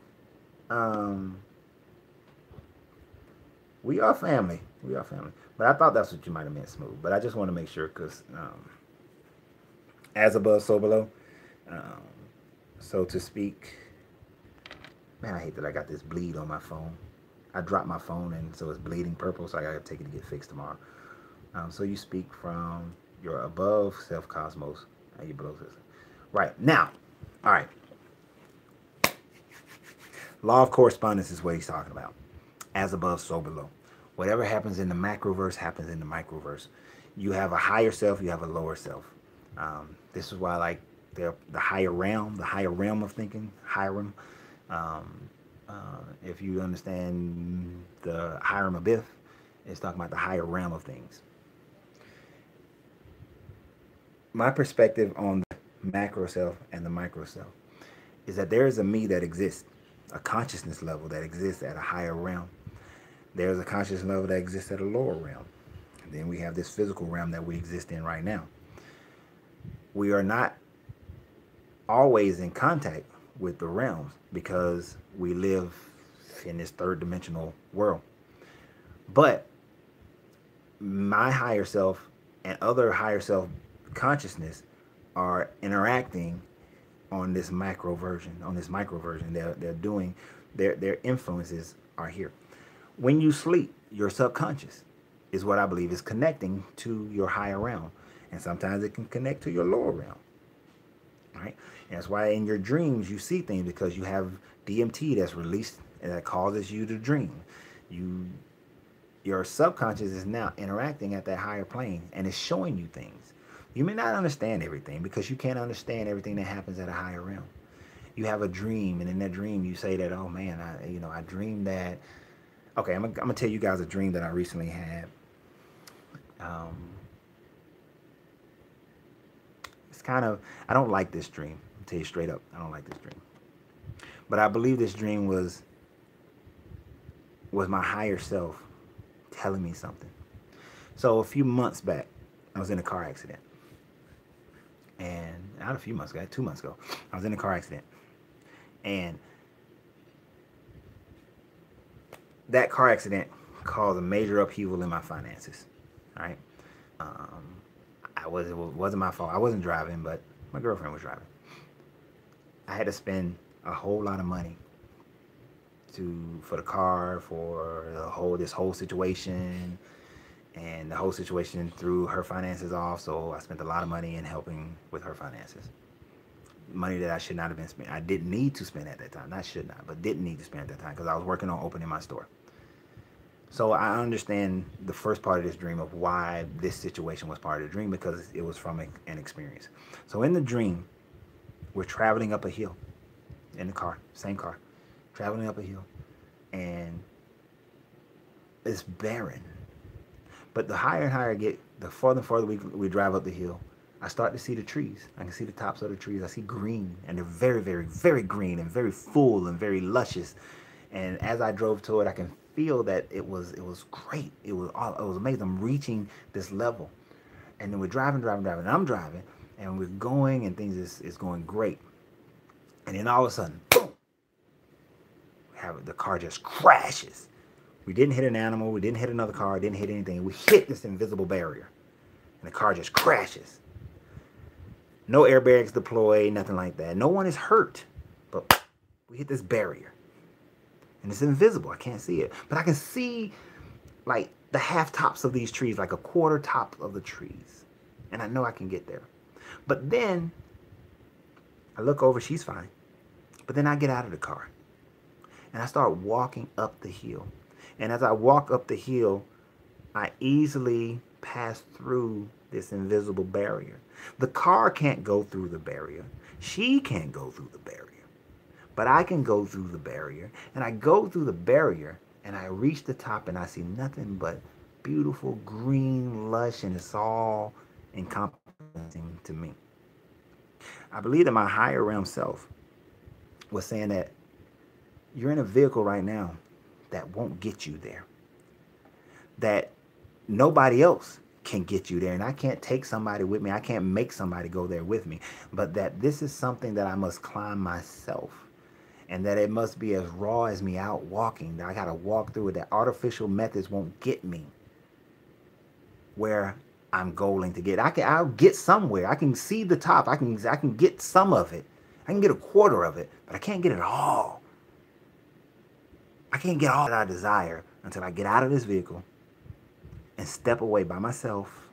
We are family. We are family. But I thought that's what you might have meant, Smooth. But I just want to make sure because as above, so below. Um, so to speak. Man, I hate that I got this bleed on my phone. I dropped my phone and so it's bleeding purple, so I gotta take it to get fixed tomorrow. So you speak from your above self cosmos and your below system. Right. Now, all right. Law of correspondence is what he's talking about. As above, so below. Whatever happens in the macroverse happens in the microverse. You have a higher self, you have a lower self. This is why I like the higher realm of thinking, Hiram. If you understand the Hiram Abiff, it's talking about the higher realm of things. My perspective on the macro self and the micro self is that there is a me that exists, a consciousness level that exists at a higher realm. There's a consciousness level that exists at a lower realm. And then we have this physical realm that we exist in right now. We are not always in contact with the realms because we live in this third dimensional world. But my higher self and other higher self consciousness are interacting on this macro version, on this micro version. They're doing their influences are here. When you sleep, your subconscious is what I believe is connecting to your higher realm, and sometimes it can connect to your lower realm. Right? And that's why in your dreams you see things, because you have DMT that's released and that causes you to dream. Your subconscious is now interacting at that higher plane and it's showing you things. You may not understand everything because you can't understand everything that happens at a higher realm. You have a dream, and in that dream you say that, oh man, I dreamed that. Okay, I'm gonna tell you guys a dream that I recently had. It's kind of, I don't like this dream. I'll tell you straight up, I don't like this dream. But I believe this dream was my higher self telling me something. So a few months back, I was in a car accident. And not a few months ago, 2 months ago, I was in a car accident. And that car accident caused a major upheaval in my finances. All right. It wasn't my fault. I wasn't driving, but my girlfriend was driving. I had to spend a whole lot of money for the car, for this whole situation, and the whole situation threw her finances off. So I spent a lot of money in helping with her finances. Money that I should not have been spent. I didn't need to spend at that time. Not should not, but didn't need to spend at that time because I was working on opening my store. So I understand the first part of this dream of why this situation was part of the dream, because it was from an experience. So in the dream, we're traveling up a hill in the car, same car, traveling up a hill, and it's barren. But the higher and higher I get, the farther and farther we drive up the hill, I start to see the trees. I can see the tops of the trees. I see green, and they're very, very, very green and very full and very luscious. And as I drove to it, I can feel that it was great. It was amazing. I'm reaching this level, and then we're driving, and I'm driving, and we're going, and things is going great. And then all of a sudden, boom! The car just crashes. We didn't hit an animal. We didn't hit another car. Didn't hit anything. We hit this invisible barrier, and the car just crashes. No airbags deployed, nothing like that. No one is hurt, but we hit this barrier. And it's invisible. I can't see it. But I can see like the half tops of these trees, like a quarter top of the trees. And I know I can get there. But then I look over, she's fine. But then I get out of the car and I start walking up the hill. And as I walk up the hill, I easily pass through this invisible barrier. The car can't go through the barrier. She can't go through the barrier. But I can go through the barrier. And I go through the barrier and I reach the top and I see nothing but beautiful green lush, and it's all encompassing to me. I believe that my higher realm self was saying that you're in a vehicle right now that won't get you there. That nobody else can get you there. And I can't take somebody with me. I can't make somebody go there with me. But that this is something that I must climb myself. And that it must be as raw as me out walking. That I got to walk through it. That artificial methods won't get me where I'm going to get. I'll get somewhere. I can see the top. I can get some of it. I can get a quarter of it, but I can't get it all. I can't get all that I desire until I get out of this vehicle and step away by myself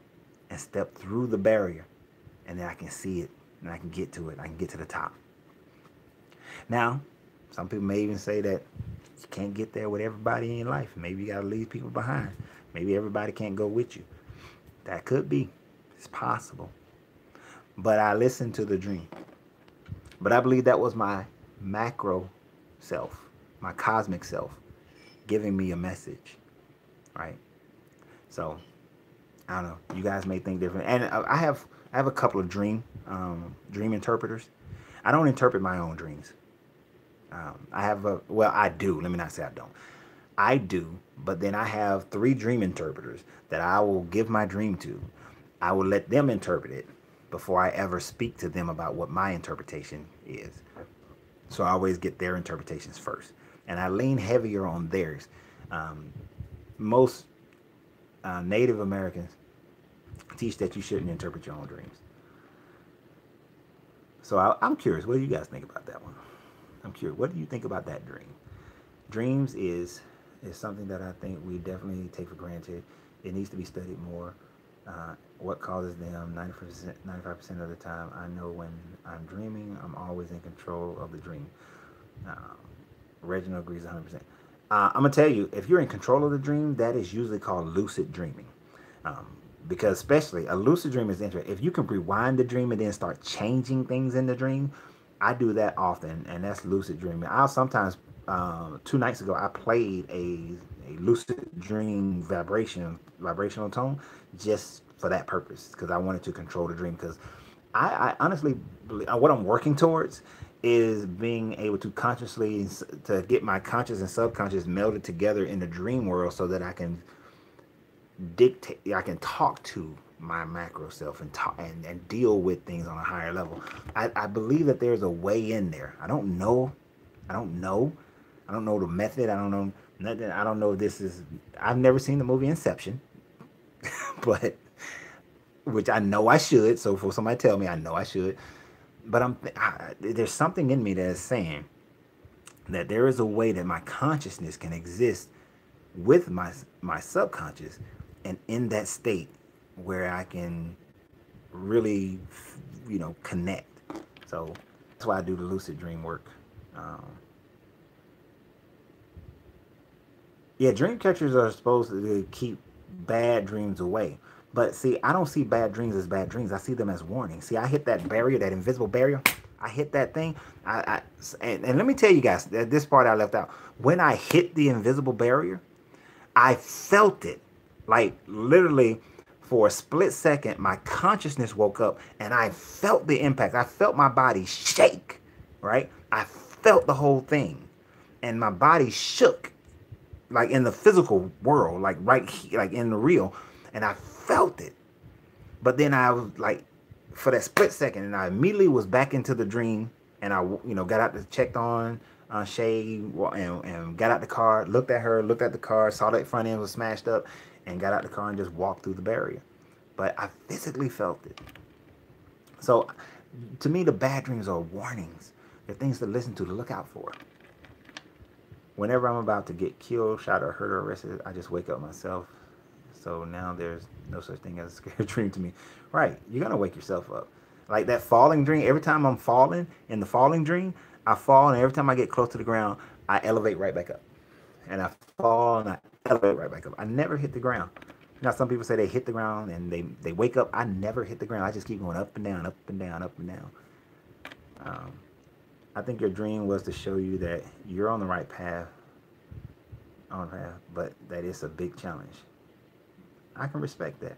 and step through the barrier, and then I can see it and I can get to it. I can get to the top. Now, some people may even say that you can't get there with everybody in your life. Maybe you got to leave people behind. Maybe everybody can't go with you. That could be. It's possible. But I listened to the dream. But I believe that was my macro self, my cosmic self, giving me a message, right? So, I don't know. You guys may think different. And I have a couple of dream interpreters. I don't interpret my own dreams. I do. Let me not say I don't. I do, but then I have 3 dream interpreters that I will give my dream to. I will let them interpret it before I ever speak to them about what my interpretation is. So I always get their interpretations first. And I lean heavier on theirs. Most Native Americans teach that you shouldn't interpret your own dreams. So I'm curious, what do you guys think about that one? I'm curious, what do you think about that dream? Dreams is something that I think we definitely take for granted. It needs to be studied more. What causes them? 95% of the time, I know when I'm dreaming, I'm always in control of the dream. Reginald agrees 100%. I'm going to tell you, if you're in control of the dream, that is usually called lucid dreaming. Because especially a lucid dream is interesting. If you can rewind the dream and then start changing things in the dream, I do that often, and that's lucid dreaming. I'll sometimes, 2 nights ago, I played a lucid dream vibrational tone just for that purpose, because I wanted to control the dream. Because I honestly believe what I'm working towards is being able to consciously, to get my conscious and subconscious melded together in the dream world, so that I can talk to my macro self and talk and deal with things on a higher level. I believe that there's a way in there. I don't know the method. I don't know nothing. I don't know if this is, I've never seen the movie Inception, but which I know I should. So for somebody to tell me, I know I should. But there's something in me that is saying that there is a way that my consciousness can exist with my subconscious, and in that state where I can really, connect. So that's why I do the lucid dream work. Dream catchers are supposed to keep bad dreams away. But see, I don't see bad dreams as bad dreams. I see them as warnings. See, I hit that barrier, that invisible barrier. I hit that thing. And let me tell you guys, this part I left out. When I hit the invisible barrier, I felt it. Like literally for a split second, my consciousness woke up and I felt the impact. I felt my body shake, right? I felt the whole thing. And my body shook, like in the physical world, like like in the real. And I felt it. But then I was like, for that split second, and I immediately was back into the dream. And I, got out, checked on Shay, and got out the car, looked at her, looked at the car, saw that front end was smashed up, and got out the car and just walked through the barrier. But I physically felt it. So to me, the bad dreams are warnings. They're things to listen to look out for. Whenever I'm about to get killed, shot, or hurt, or arrested, I just wake up myself. So now there's no such thing as a scary dream to me. Right, you're going to wake yourself up. Like that falling dream, every time I'm falling in the falling dream, I fall, and every time I get close to the ground, I elevate right back up. And I fall and I elevate right back up. I never hit the ground. Now, some people say they hit the ground and they wake up. I never hit the ground. I just keep going up and down, up and down, up and down. Um, I think your dream was to show you that you're on the right path, but that it's a big challenge. I can respect that.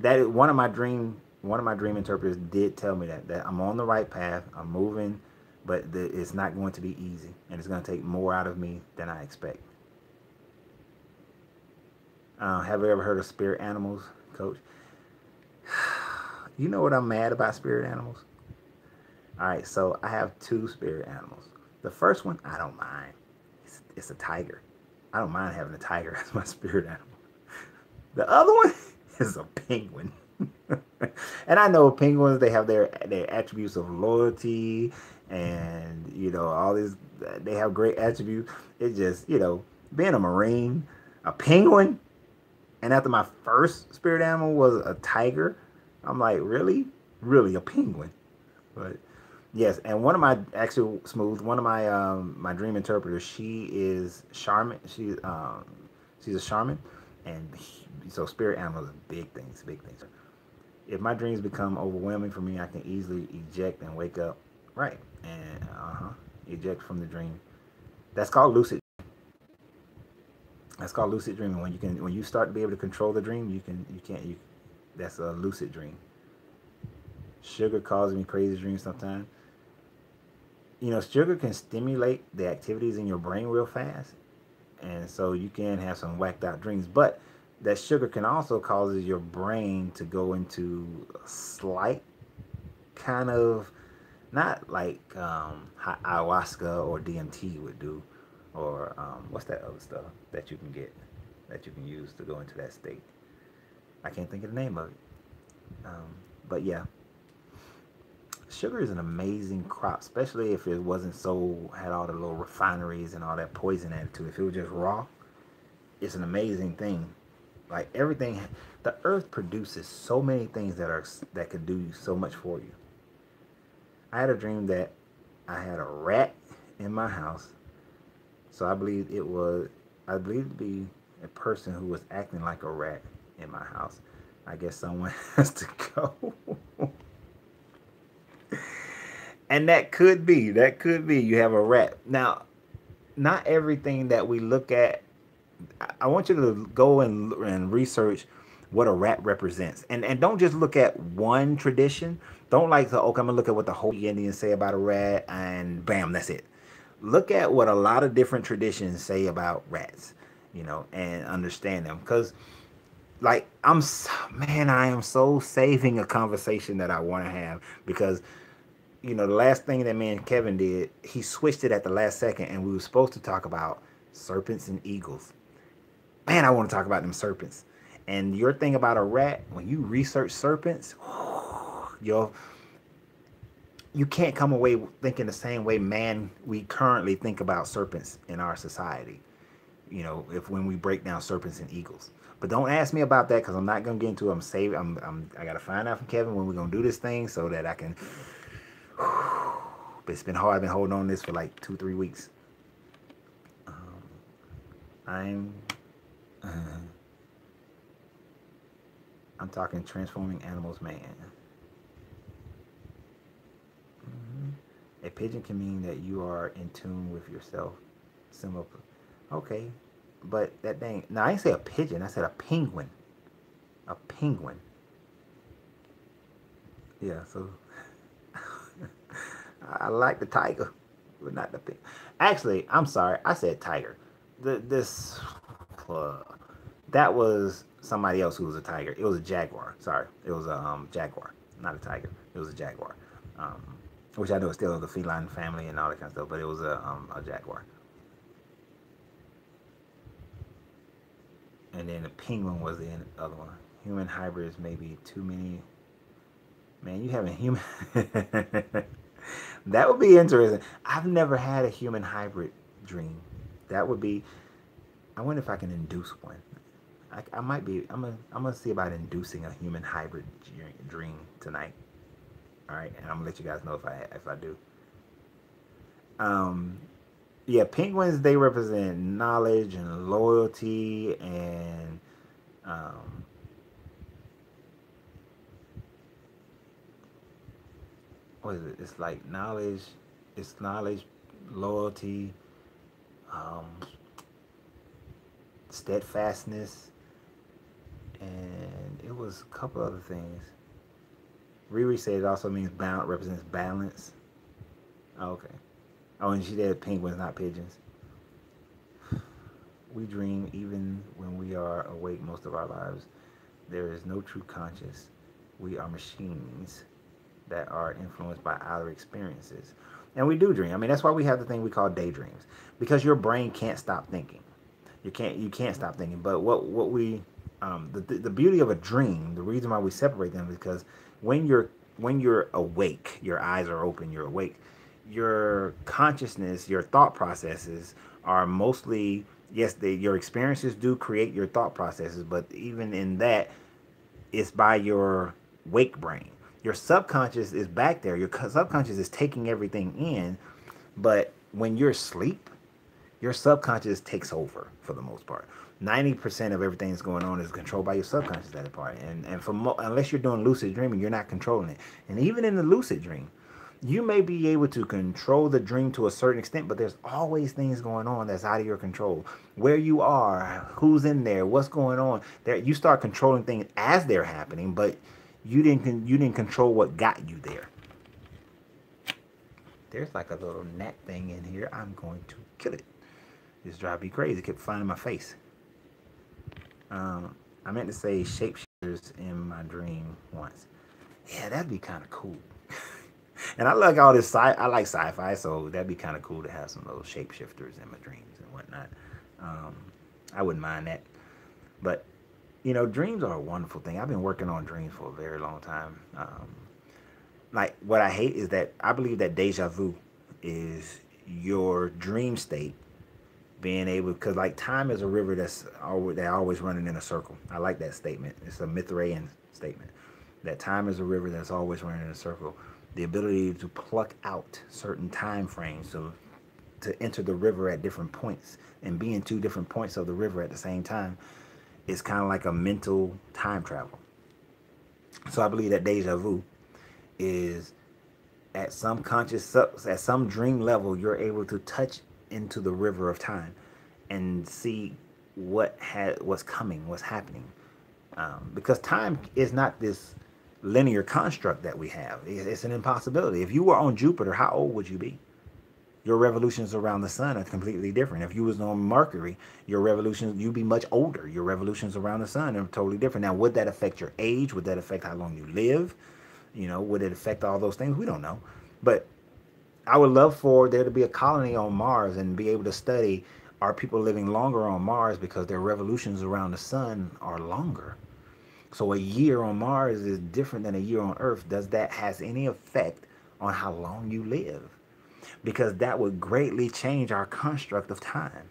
That is one of my dream interpreters did tell me that I'm on the right path. I'm moving, but it's not going to be easy, and it's going to take more out of me than I expect. Have you ever heard of spirit animals, Coach? You know what I'm mad about spirit animals? All right, so I have two spirit animals. The first one, I don't mind. It's a tiger. I don't mind having a tiger as my spirit animal. The other one is a penguin. And I know penguins, they have their attributes of loyalty and, all these, they have great attributes. It's just, being a Marine, a penguin, and after my first spirit animal was a tiger, I'm like, really? Really, a penguin? But yes, and one of my actually smooth, one of my dream interpreters, she is Charmin. She's a shaman, and so spirit animals are big things, big things. If my dreams become overwhelming for me, I can easily eject and wake up, right, and eject from the dream. That's called lucid. That's called lucid dreaming. When you start to be able to control the dream, that's a lucid dream. Sugar causes me crazy dreams sometimes. Sugar can stimulate the activities in your brain real fast, and so you can have some whacked out dreams. But that sugar can also cause your brain to go into a slight kind of, not like ayahuasca or DMT would do, or what's that other stuff that you can get, that you can use to go into that state. I can't think of the name of it. But yeah, sugar is an amazing crop, especially if it wasn't had all the little refineries and all that poison added to it. If it was just raw, it's an amazing thing. Like everything, the earth produces so many things that could do so much for you. I had a dream that I had a rat in my house. So I believe to be a person who was acting like a rat in my house. I guess someone has to go. And that could be you have a rat. Now, not everything that we look at, I want you to go and research what a rat represents. And don't just look at one tradition. Don't like to, okay, I'm going to look at what the Hopi Indians say about a rat and bam, that's it. Look at what a lot of different traditions say about rats, and understand them. Because, like, I am so saving a conversation that I want to have, because the last thing that me and Kevin did, he switched it at the last second, and we were supposed to talk about serpents and eagles. Man, I want to talk about them serpents. And your thing about a rat, when you research serpents, you can't come away thinking the same way we currently think about serpents in our society. When we break down serpents and eagles. But don't ask me about that, because I'm not gonna get into it. I gotta find out from Kevin when we're gonna do this thing so that I can. But it's been hard. I've been holding on to this for like 2-3 weeks. I'm talking transforming animals, man. A pigeon can mean that you are in tune with yourself. Similar. Okay. But that dang. No, I didn't say a pigeon. I said a penguin. A penguin. Yeah, so. I like the tiger, but not the penguin. Actually, I'm sorry. I said tiger. That was somebody else who was a tiger. It was a jaguar. Sorry. It was a jaguar. Not a tiger. It was a jaguar. Which I know is still of the feline family and all that kind of stuff, but it was a jaguar. And then the penguin was the other one. Human hybrids may be too many. Man, you having human. That would be interesting. I've never had a human hybrid dream. That would be. I wonder if I can induce one. I might be. I'm gonna see about inducing a human hybrid dream tonight. All right, and I'm gonna let you guys know if I do. Um, yeah, penguins, they represent knowledge and loyalty and um, what is it? It's like knowledge. It's knowledge, loyalty, um, steadfastness, and it was a couple other things. Riri said it also means balance, represents balance. Oh, okay. Oh, and she said penguins, not pigeons. We dream even when we are awake most of our lives. There is no true conscious. We are machines that are influenced by outer experiences. And we do dream. I mean, that's why we have the thing we call daydreams. Because your brain can't stop thinking. You can't stop thinking. But what we the beauty of a dream, the reason why we separate them is because when you're awake, your eyes are open, you're awake, your consciousness, your thought processes are mostly, yes, your experiences do create your thought processes, but even in that, it's by your wake brain. Your subconscious is back there. Your subconscious is taking everything in, but when you're asleep, your subconscious takes over for the most part. 90% of everything that's going on is controlled by your subconscious at that part. And unless you're doing lucid dreaming, you're not controlling it. And even in the lucid dream, you may be able to control the dream to a certain extent, but there's always things going on that's out of your control. Where you are, who's in there, what's going on. There, you start controlling things as they're happening, but you didn't control what got you there. There's like a little gnat thing in here. I'm going to kill it. This drive me crazy. It kept finding my face. I meant to say shapeshifters in my dream once. Yeah, that'd be kind of cool. And I like all this I like sci-fi, so that'd be kind of cool to have some little shapeshifters in my dreams and whatnot. Um, I wouldn't mind that. But dreams are a wonderful thing. I've been working on dreams for a very long time. Like what I hate is that I believe that deja vu is your dream state being able, because like time is a river they're always running in a circle. I like that statement. It's a Mithraean statement that time is a river that's always running in a circle. The ability to pluck out certain time frames to enter the river at different points and be in two different points of the river at the same time is kind of like a mental time travel. So I believe that deja vu is at some dream level, you're able to touch into the river of time and see what's coming, what's happening. Because time is not this linear construct that we have. It's an impossibility. If you were on Jupiter, how old would you be? Your revolutions around the sun are completely different. If you was on Mercury, your revolutions, you'd be much older. Your revolutions around the sun are totally different. Now, would that affect your age? Would that affect how long you live? Would it affect all those things? We don't know. But I would love for there to be a colony on Mars and be able to study, are people living longer on Mars because their revolutions around the sun are longer? So a year on Mars is different than a year on Earth. Does that has any effect on how long you live? Because that would greatly change our construct of time.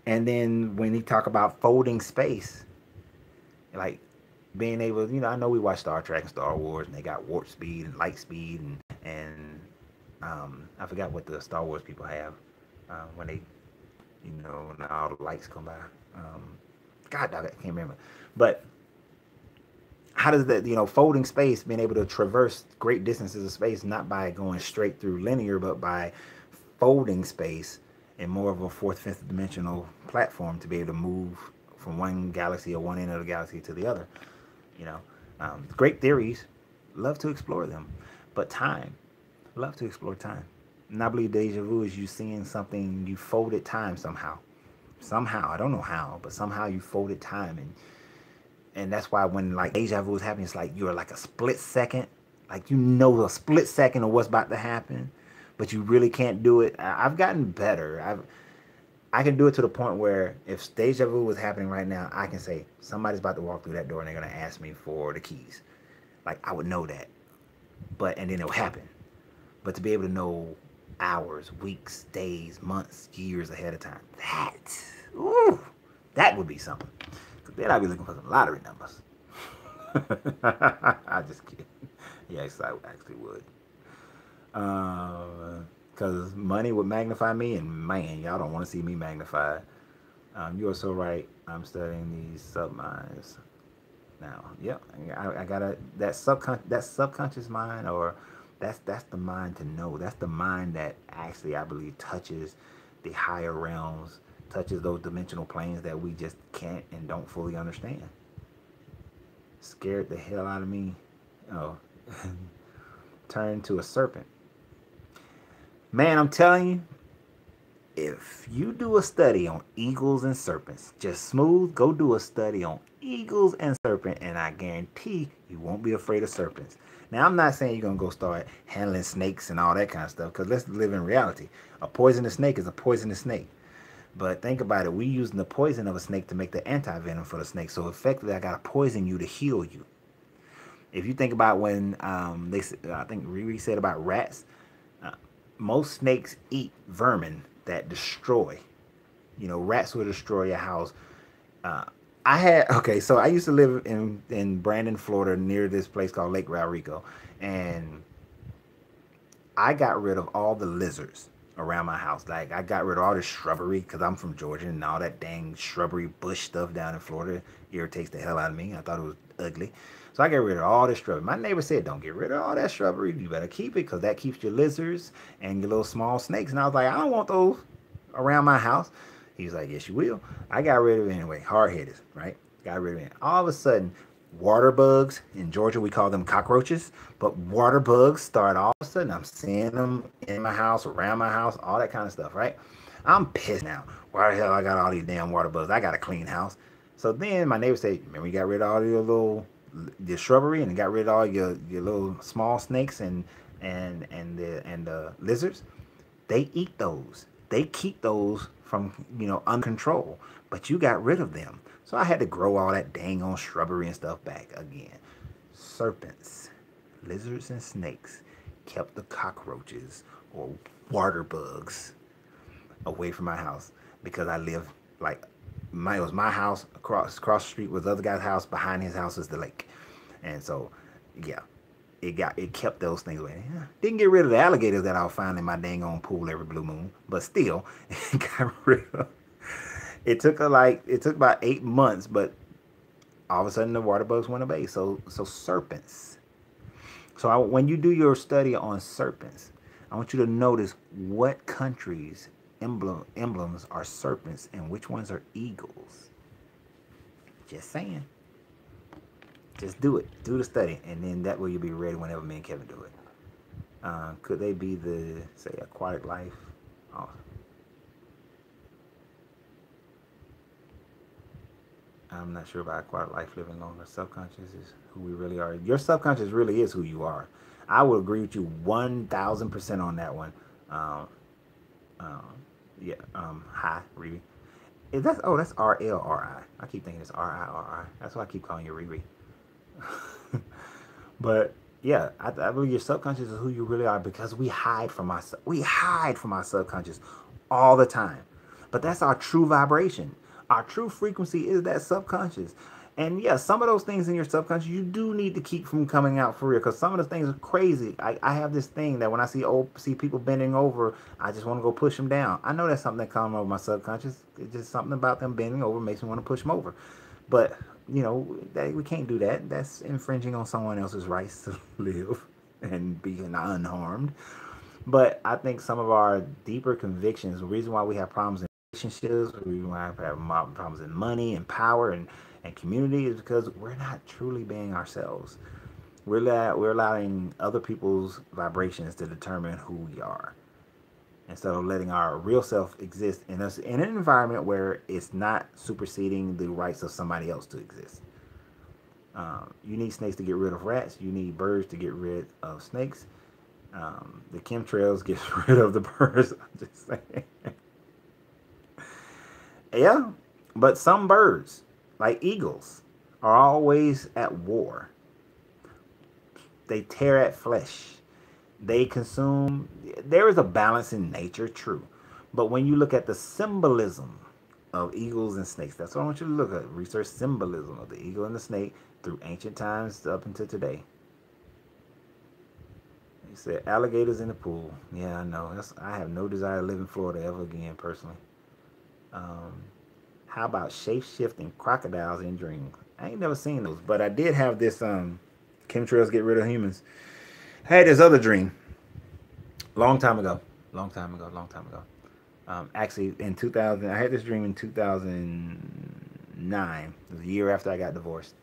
And then when you talk about folding space, like being able, I know we watch Star Trek and Star Wars, and they got warp speed and light speed, and I forgot what the Star Wars people have when they, when all the lights come by. God, I can't remember. But how does that, folding space, being able to traverse great distances of space, not by going straight through linear, but by folding space in more of a fourth, fifth dimensional platform to be able to move from one galaxy or one end of the galaxy to the other. Great theories, love to explore them, but time, love to explore time. And I believe deja vu is you seeing something, you folded time somehow. I don't know how, but somehow you folded time, and that's why when like deja vu is happening, it's like you're like a split second, like a split second of what's about to happen, but you really can't do it. I've gotten better. I can do it to the point where if deja vu was happening right now, I can say somebody's about to walk through that door and they're gonna ask me for the keys. Like I would know that, and then it'll happen. But to be able to know hours, weeks, days, months, years ahead of time, that would be something. Cause then I'd be looking for some lottery numbers. I just kidding. Yes, I actually would. because money would magnify me, and man, y'all don't want to see me magnified. You are so right. I'm studying these subminds now. Yep, I got that subconscious mind, or that's the mind to know. That's the mind that actually, I believe, touches the higher realms, touches those dimensional planes that we just can't and don't fully understand. Scared the hell out of me. Oh, turned to a serpent. Man, I'm telling you, if you do a study on eagles and serpents, just smooth, go do a study on eagles and serpent, and I guarantee you won't be afraid of serpents. Now, I'm not saying you're going to go start handling snakes and all that kind of stuff, because let's live in reality. A poisonous snake is a poisonous snake. But think about it. We using the poison of a snake to make the anti-venom for the snake. So effectively, I got to poison you to heal you. If you think about when I think Riri said about rats, most snakes eat vermin that destroy. You know, rats will destroy your house. So I used to live in Brandon, Florida, near this place called Lake Raurico, and I got rid of all the lizards around my house. Like, I got rid of all the shrubbery, because I'm from Georgia, and all that dang shrubbery bush stuff down in Florida irritates the hell out of me. I thought it was ugly. So I got rid of all this shrubbery. My neighbor said, don't get rid of all that shrubbery. You better keep it, because that keeps your lizards and your little small snakes. And I was like, I don't want those around my house. He's like, yes, you will. I got rid of it anyway. Hard-headed, right? Got rid of it. All of a sudden, water bugs, in Georgia we call them cockroaches, but water bugs start all of a sudden. I'm seeing them in my house, around my house, all that kind of stuff, right? I'm pissed now. Why the hell I got all these damn water bugs? I got a clean house. So then my neighbor said, remember, you got rid of all your shrubbery, and got rid of all your little small snakes and the lizards. They eat those. They keep those from, uncontrolled, but you got rid of them. So I had to grow all that dang on shrubbery and stuff back again. Serpents, lizards, and snakes kept the cockroaches or water bugs away from my house, because I live like it was my house, across the street was the other guy's house, behind his house is the lake, and so yeah, it kept those things away. Yeah. Didn't get rid of the alligators that I'll find in my dang on pool every blue moon, but still, it got rid of. It took about 8 months, but all of a sudden the water bugs went away. So serpents. So when you do your study on serpents, I want you to notice what countries' emblems are serpents and which ones are eagles. Just saying. Just do it. Do the study, and then that way you'll be ready whenever me and Kevin do it. Could they be say, aquatic life? Oh. I'm not sure about aquatic life living longer. Subconscious is who we really are. Your subconscious really is who you are. I would agree with you 1,000% on that one. Hi, Riri. That's RLRI. I keep thinking it's RIRI. That's why I keep calling you Riri. But yeah, I believe your subconscious is who you really are, because we hide from our subconscious all the time. But that's our true vibration. Our true frequency is that subconscious. And yeah, some of those things in your subconscious you do need to keep from coming out for real, because some of the things are crazy. I have this thing that when I see people bending over, I just want to go push them down. I know that's something that comes over my subconscious. It's just something about them bending over makes me want to push them over. But we can't do that. That's infringing on someone else's rights to live and be unharmed. But I think some of our deeper convictions, the reason why we have problems in relationships, the reason why we have problems in money and power and community, is because we're not truly being ourselves. We're allowing other people's vibrations to determine who we are, instead of letting our real self exist in us in an environment where it's not superseding the rights of somebody else to exist. You need snakes to get rid of rats. You need birds to get rid of snakes. The chemtrails get rid of the birds. I'm just saying. Yeah, but some birds, like eagles, are always at war. They tear at flesh. They consume. There is a balance in nature, true. But when you look at the symbolism of eagles and snakes, that's what I want you to look at. Research symbolism of the eagle and the snake through ancient times up until today. He said alligators in the pool. Yeah, I know. I have no desire to live in Florida ever again, personally. Um, how about shape-shifting crocodiles in dreams? I ain't never seen those, but I did have this chemtrails get rid of humans. I had this other dream long time ago. Actually, in 2000, I had this dream in 2009. It was a year after I got divorced.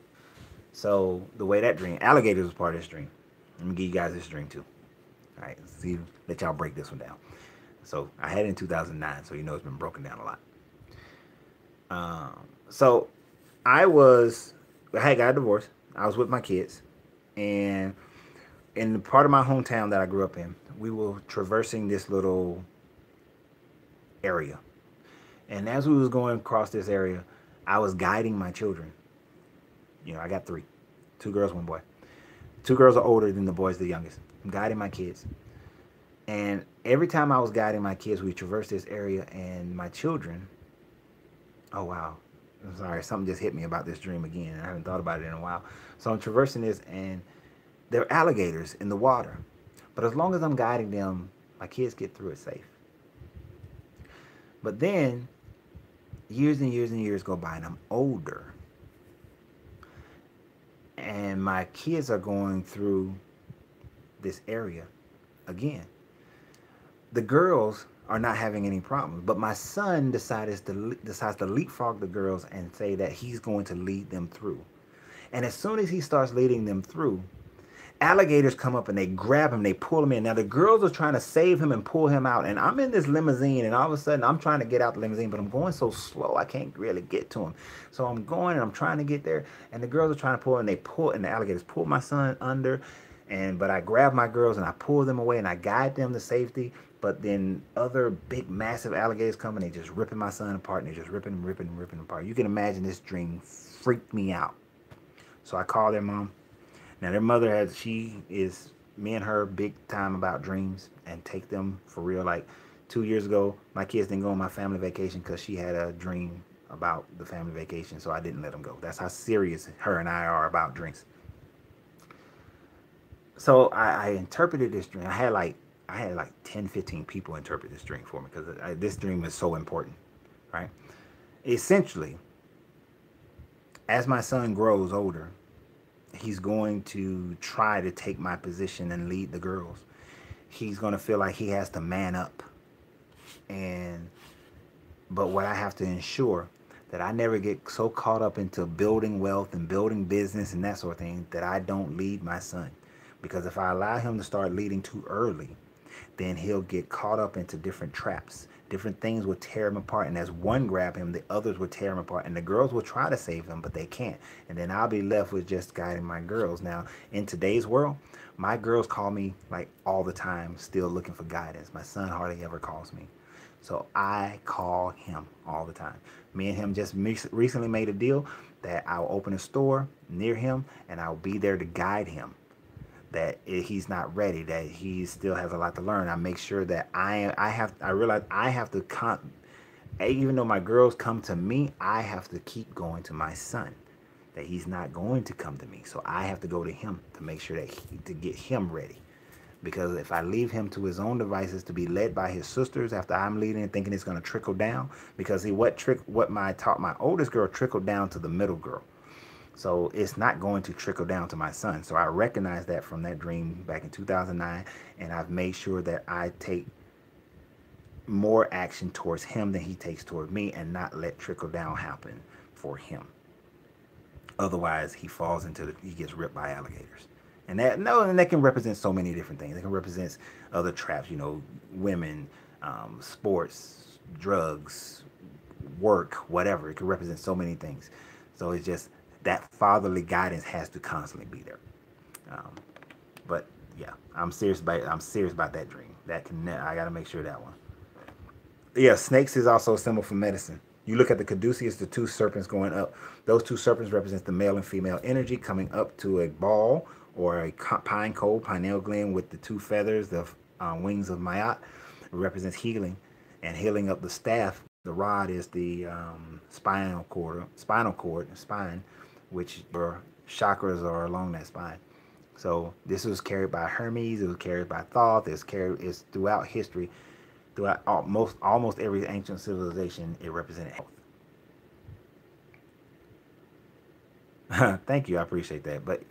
So the way that dream, alligators was part of this dream. Let me give you guys this dream too. All right, see, let y'all break this one down. So I had it in 2009, so you know it's been broken down a lot. So I had got a divorce. I was with my kids, and in the part of my hometown that I grew up in, we were traversing this little area. And as we was going across this area, I was guiding my children. You know, I got three, two girls, one boy. Two girls are older than the boy's the youngest. I'm guiding my kids. And every time I was guiding my kids, we traversed this area, and my children, oh wow, I'm sorry, something just hit me about this dream again. I haven't thought about it in a while. So I'm traversing this, and there are alligators in the water. But as long as I'm guiding them, my kids get through it safe. But then, years and years and years go by, and I'm older. And my kids are going through this area again. The girls are not having any problems, but my son decides to leapfrog the girls and say that he's going to lead them through. And as soon as he starts leading them through, alligators come up and they grab him, they pull him in. Now the girls are trying to save him and pull him out, and I'm in this limousine, and all of a sudden I'm trying to get out the limousine, but I'm going so slow I can't really get to him. So I'm going and I'm trying to get there, and the girls are trying to pull, and the alligators pull my son under, but I grab my girls and I pull them away and I guide them to safety. But then other big massive alligators come and they just ripping my son apart, and they're just ripping him apart. You can imagine this dream freaked me out. So I called their mom. Now their mother she is me and her big time about dreams and take them for real. Like 2 years ago, my kids didn't go on my family vacation because she had a dream about the family vacation, so I didn't let them go. That's how serious her and I are about dreams. So I interpreted this dream. I had like 10, 15 people interpret this dream for me because this dream is so important, right? Essentially, as my son grows older, he's going to try to take my position and lead the girls. He's going to feel like he has to man up. But what I have to ensure that I never get so caught up into building wealth and building business and that sort of thing that I don't lead my son. Because if I allow him to start leading too early, then he'll get caught up into different traps. Different things will tear him apart, and as one grab him, the others will tear him apart, and the girls will try to save him, but they can't. And then I'll be left with just guiding my girls. Now, in today's world, my girls call me like all the time, still looking for guidance. My son hardly ever calls me. So I call him all the time. Me and him just recently made a deal that I'll open a store near him, and I'll be there to guide him. That he's not ready, that he still has a lot to learn. I make sure that I realize I have to, even though my girls come to me, I have to keep going to my son, that he's not going to come to me. So I have to go to him to make sure to get him ready. Because if I leave him to his own devices to be led by his sisters after I'm leading and thinking it's going to trickle down, because see what taught my oldest girl trickled down to the middle girl. So it's not going to trickle down to my son. So I recognized that from that dream back in 2009, and I've made sure that I take more action towards him than he takes toward me, and not let trickle down happen for him. Otherwise, he gets ripped by alligators. And that can represent so many different things. It can represent other traps, women, sports, drugs, work, whatever. It can represent so many things. So it's just that fatherly guidance has to constantly be there. But yeah, I'm serious about that dream. I got to make sure that one. Yeah, snakes is also a symbol for medicine. You look at the caduceus, the two serpents going up. Those two serpents represent the male and female energy coming up to a ball or a pine cone, pineal gland with the two feathers, the wings of Mayat. It represents healing and healing up the staff. The rod is the spinal cord, spine, which chakras are along that spine. So this was carried by Hermes. It was carried by Thoth. It's throughout history, throughout almost every ancient civilization. It represented health. Thank you, I appreciate that. But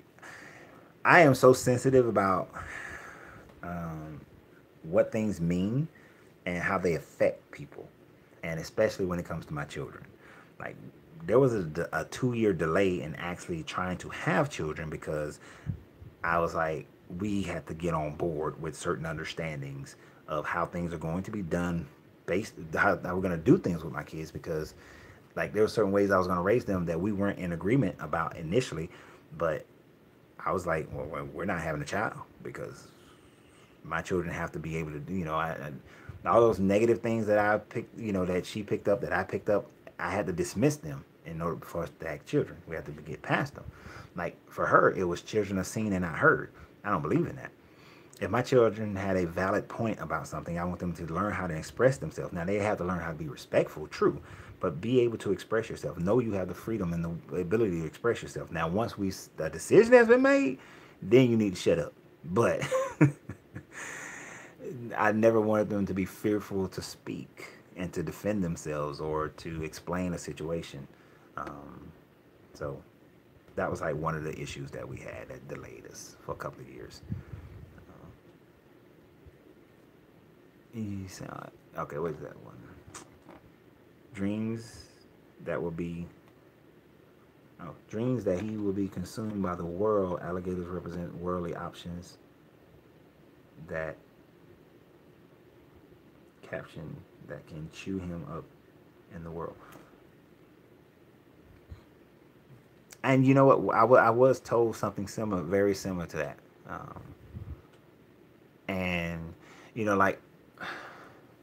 I am so sensitive about what things mean and how they affect people, and especially when it comes to my children. Like, there was a 2 year delay in actually trying to have children because I was like, we have to get on board with certain understandings of how things are going to be done, based how we're going to do things with my kids, because like there were certain ways I was going to raise them that we weren't in agreement about initially. But I was like, well, we're not having a child because my children have to be able to, all those negative things that I picked, that she picked up, that I picked up, I had to dismiss them in order for us to have children. We had to get past them. Like for her, it was children are seen and not heard. I don't believe in that. If my children had a valid point about something, I want them to learn how to express themselves. Now, they have to learn how to be respectful, true, but be able to express yourself. Know you have the freedom and the ability to express yourself. Now, once the decision has been made, then you need to shut up. But I never wanted them to be fearful to speak and to defend themselves or to explain a situation. So that was like one of the issues that we had that delayed us for a couple of years. Okay, what is that one? Dreams that will be. Oh, dreams that he will be consumed by the world. Alligators represent worldly options that caption that can chew him up in the world. And you know what? I was told something similar, very similar to that. And like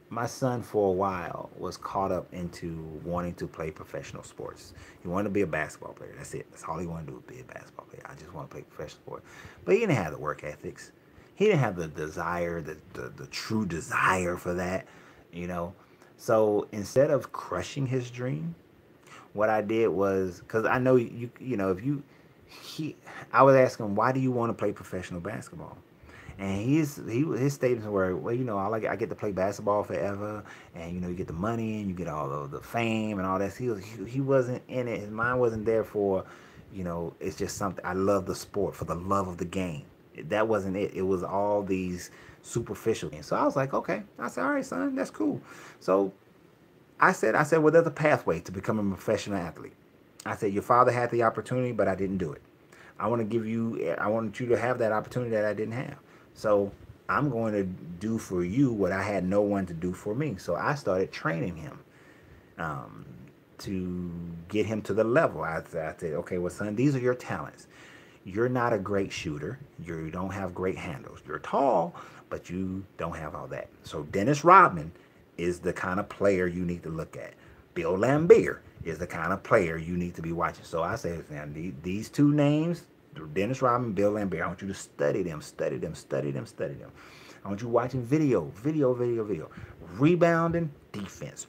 my son for a while was caught up into wanting to play professional sports. He wanted to be a basketball player. That's it. That's all he wanted to do was be a basketball player. I just want to play professional sport. But he didn't have the work ethics. He didn't have the desire, the true desire for that, So instead of crushing his dream, what I did was, because I know I was asking him, why do you want to play professional basketball? And his statements were, well, I get to play basketball forever, and you get the money and you get all of the fame and all that. He wasn't in it. His mind wasn't there for, it's just something. I love the sport for the love of the game. That wasn't it. It was all these superficial things. So I was like, okay. I said, all right, son, that's cool. So I said, well, there's a pathway to becoming a professional athlete. I said, your father had the opportunity, but I didn't do it. I want you to have that opportunity that I didn't have. So I'm going to do for you what I had no one to do for me. So I started training him to get him to the level. I said, okay, well, son, these are your talents. You're not a great shooter. You don't have great handles. You're tall, but you don't have all that. So Dennis Rodman is the kind of player you need to look at. Bill Laimbeer is the kind of player you need to be watching. So I say, these two names, Dennis Rodman, Bill Laimbeer, I want you to study them. I want you watching video. Rebounding, defense.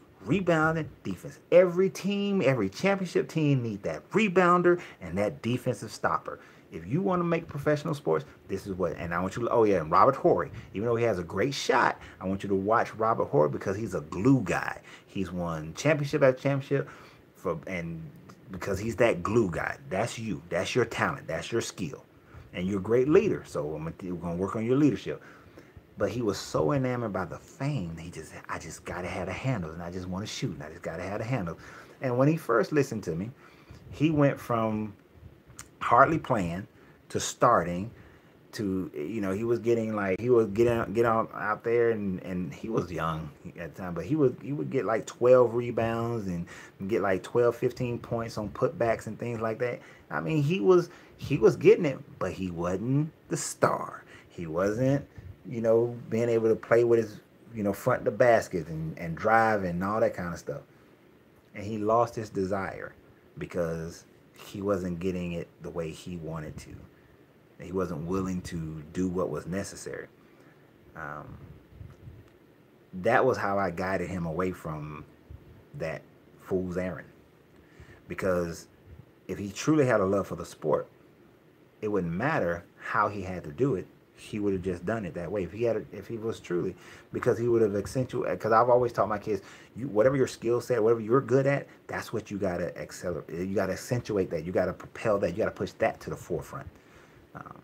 Every team, every championship team needs that rebounder and that defensive stopper. If you want to make professional sports, this is what. And I want you to, and Robert Horry, even though he has a great shot, I want you to watch Robert Horry because he's a glue guy. He's won championship after championship because he's that glue guy. That's you. That's your talent. That's your skill. And you're a great leader. So we're going to work on your leadership. But he was so enamored by the fame, I just got to have the handles, and I just want to shoot, and I just got to have the handles. And when he first listened to me, he went from hardly playing to starting to, he was getting out there, and he was young at the time, but he would get like 12 rebounds and get like 12, 15 points on putbacks and things like that. I mean, he was getting it, but he wasn't the star. He wasn't, being able to play with his, front the basket and drive and all that kind of stuff. And he lost his desire because he wasn't getting it the way he wanted to. He wasn't willing to do what was necessary. That was how I guided him away from that fool's errand. Because if he truly had a love for the sport, it wouldn't matter how he had to do it, he would have just done it that way. If he was truly, because he would have accentuated. Because I've always taught my kids, whatever your skill set, whatever you're good at, that's what you gotta accelerate. You gotta accentuate that. You gotta propel that. You gotta push that to the forefront. Um,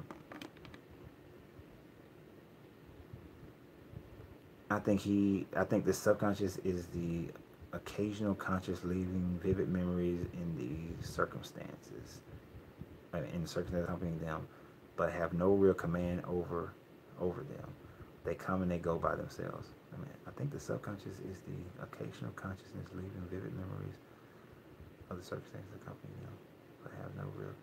I think the subconscious is the occasional conscious leaving vivid memories in the circumstances, in the circumstances accompanying them, but have no real command over them. They come and they go by themselves. I think the subconscious is the occasional consciousness leaving vivid memories of the circumstances accompanying them, but have no real.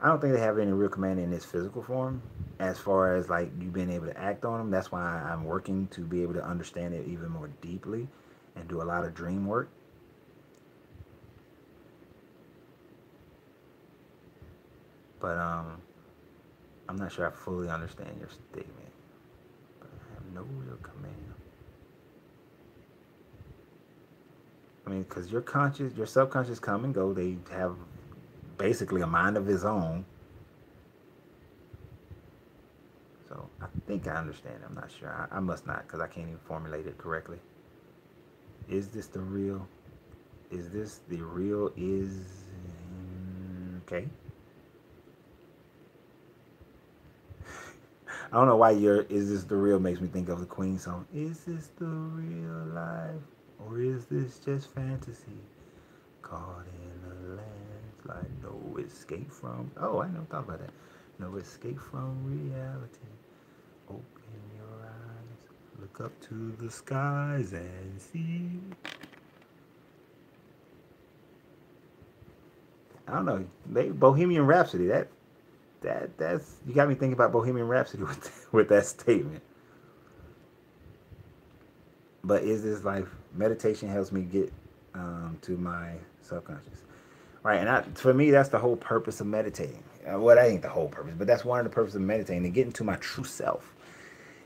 I don't think they have any real command in this physical form, as far as like you being able to act on them. That's why I'm working to be able to understand it even more deeply, and do a lot of dream work. But I'm not sure I fully understand your statement. But I have no real command. I mean, because your subconscious come and go. They have basically a mind of his own. So I think I understand. I'm not sure. I must not, because I can't even formulate it correctly. Is this the real? Is this the real? Okay. I don't know why your "Is This the Real" makes me think of the Queen song. Is this the real life, or is this just fantasy? Caught in a landslide, no escape from. Oh, I never thought about that. No escape from reality. Open your eyes, look up to the skies and see. I don't know. Bohemian Rhapsody. That's you got me thinking about Bohemian Rhapsody with that statement. But is this life? Meditation helps me get to my subconscious, right? And for me, that's the whole purpose of meditating. Well, that ain't the whole purpose, but that's one of the purposes of meditating, to get into my true self.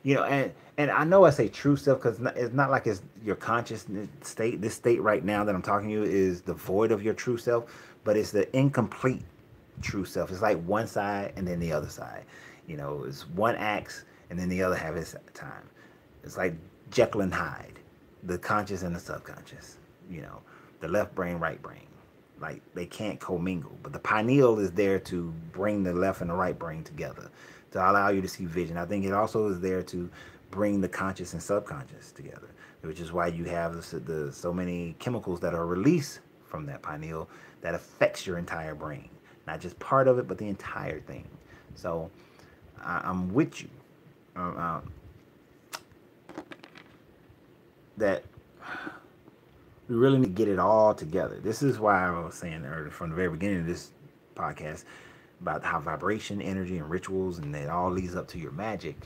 And I know I say true self because it's not like it's your conscious state. This state right now that I'm talking to you is devoid of your true self, but it's the incomplete true self. It's like one side and then the other side. It's one acts and then the other have its time. It's like Jekyll and Hyde, the conscious and the subconscious. The left brain, right brain. Like they can't commingle, but the pineal is there to bring the left and the right brain together, to allow you to see vision. I think it also is there to bring the conscious and subconscious together, which is why you have so many chemicals that are released from that pineal that affects your entire brain, not just part of it, but the entire thing. So I'm with you. That we really need to get it all together. This is why I was saying earlier from the very beginning of this podcast about how vibration, energy, and rituals, and it all leads up to your magic.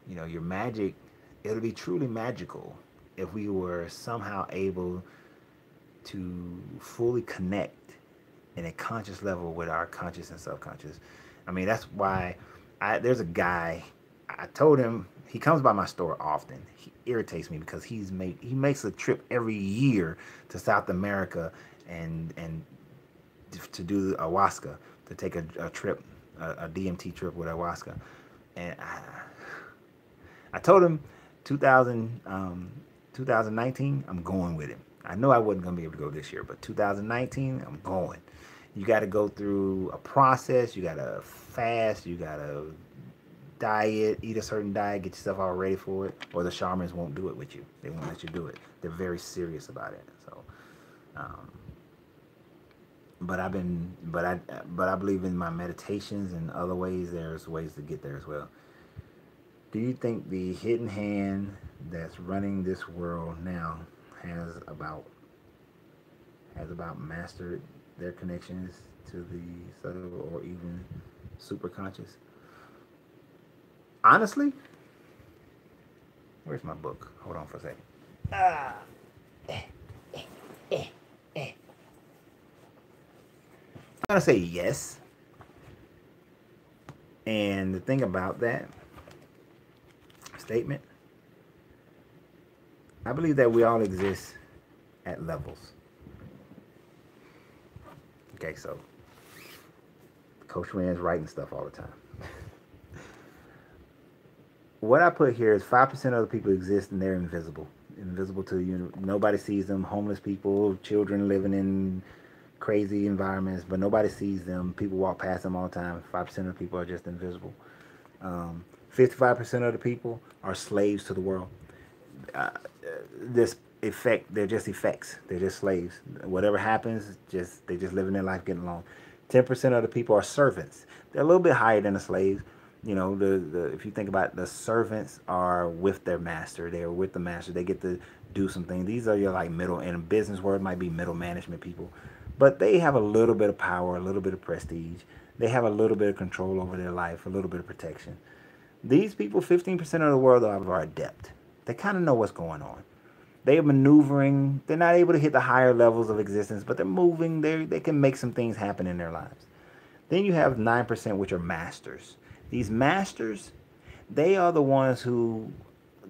Your magic, it'll be truly magical if we were somehow able to fully connect in a conscious level with our conscious and subconscious. I mean, that's why there's a guy, I told him, he comes by my store often. He irritates me because he makes a trip every year to South America and to do ayahuasca, to take a trip, a DMT trip with ayahuasca. And I told him 2019, I'm going with him. I know I wasn't going to be able to go this year, but 2019, I'm going. You got to go through a process. You got to fast. You got to diet, eat a certain diet, get yourself all ready for it, or the shamans won't do it with you. They won't let you do it. They're very serious about it. So, but I believe in my meditations and other ways. There's ways to get there as well. Do you think the hidden hand that's running this world now has about mastered their connections to the subtle or even superconscious? Honestly, where's my book? Hold on for a second. I'm gonna say yes. And the thing about that statement, I believe that we all exist at levels. Okay, so Coach Rand's writing stuff all the time. what I put here is 5% of the people exist and they're invisible. Invisible to you. Nobody sees them. Homeless people, children living in crazy environments, but nobody sees them. People walk past them all the time. 5% of the people are just invisible. 55% of the people are slaves to the world. Uh, this effect, they're just effects. They're just slaves. Whatever happens, just they just living their life getting along. 10% of the people are servants. They're a little bit higher than the slaves. You know, the if you think about it, the servants are with their master. They're with the master. They get to do some things. These are your like middle, in a business word, might be middle management people. But they have a little bit of power, a little bit of prestige. They have a little bit of control over their life, a little bit of protection. These people, 15% of the world are adept. They kind of know what's going on. They're maneuvering. They're not able to hit the higher levels of existence, but they're moving. They can make some things happen in their lives. Then you have 9%, which are masters. These masters, they are the ones who,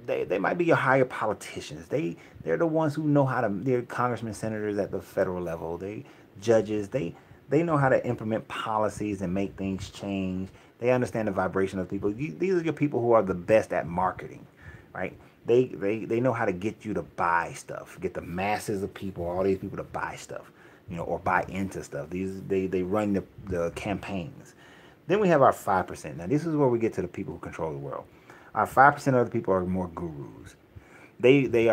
they might be your higher politicians. They're the ones who know how to, they're congressmen, senators at the federal level. They judges. They know how to implement policies and make things change. They understand the vibration of people. These are your people who are the best at marketing, right? They know how to get you to buy stuff, get the masses of people, all these people to buy stuff, you know, or buy into stuff. They run the campaigns. Then we have our 5%. Now this is where we get to the people who control the world. Our 5% of the people are more gurus. They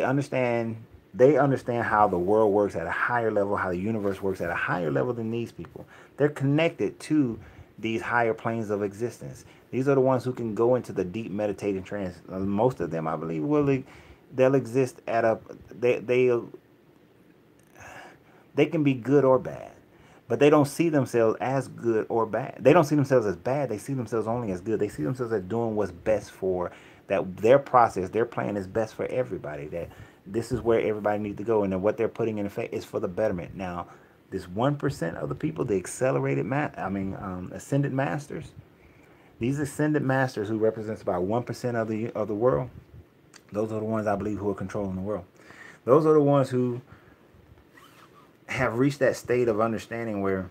understand how the world works at a higher level, how the universe works at a higher level than these people. They're connected to these higher planes of existence. These are the ones who can go into the deep meditative trance. Most of them, I believe, they'll exist at a they can be good or bad, but they don't see themselves as good or bad. They don't see themselves as bad. They see themselves only as good. They see themselves as doing what's best for that. Their process, their plan is best for everybody. That this is where everybody needs to go, and then what they're putting in effect is for the betterment. Now, this 1% of the people, the ascended masters. These ascended masters, who represents about 1% of the world, those are the ones I believe who are controlling the world. Those are the ones who have reached that state of understanding where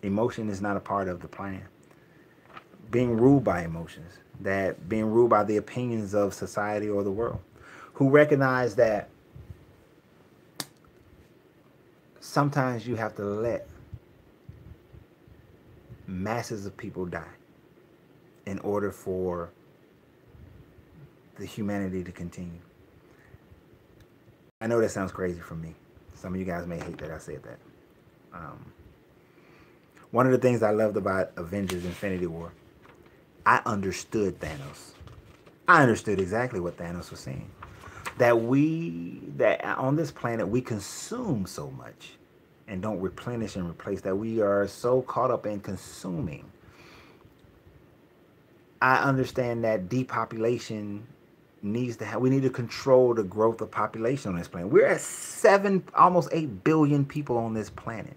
emotion is not a part of the plan. Being ruled by emotions, that being ruled by the opinions of society or the world, who recognize that sometimes you have to let masses of people die in order for the humanity to continue. I know that sounds crazy for me. Some of you guys may hate that I said that. One of the things I loved about Avengers Infinity War, I understood Thanos. I understood exactly what Thanos was saying. That on this planet we consume so much and don't replenish and replace, that we are so caught up in consuming. I understand that depopulation we need to control the growth of population on this planet. We're at almost 8 billion people on this planet.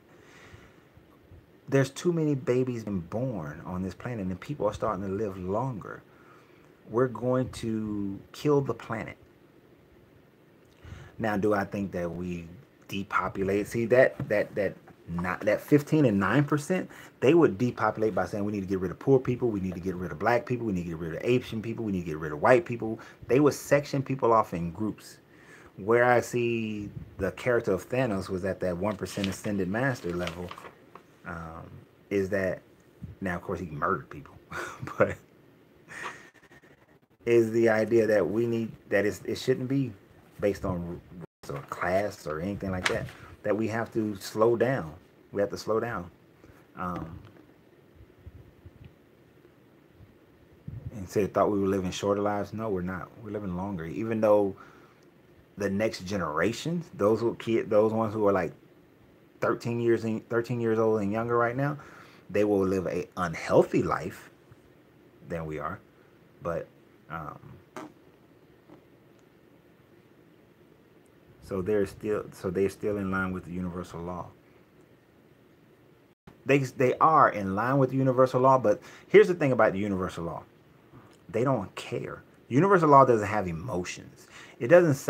There's too many babies being born on this planet, and people are starting to live longer. We're going to kill the planet. Now, do I think that we depopulate? See, that 15 and 9%, they would depopulate by saying we need to get rid of poor people, we need to get rid of black people, we need to get rid of Asian people, we need to get rid of white people. They would section people off in groups. Where I see the character of Thanos was at that 1% ascended master level, is that, now of course he murdered people, but is the idea that it shouldn't be based on race or class or anything like that. That we have to slow down. We have to slow down. And thought we were living shorter lives. No, we're not. We're living longer. Even though the next generations, those ones who are like 13 years old and younger right now, they will live a unhealthy life than we are. But so they're still in line with the universal law. They are in line with the universal law, but here's the thing about the universal law. They don't care. Universal law doesn't have emotions. It doesn't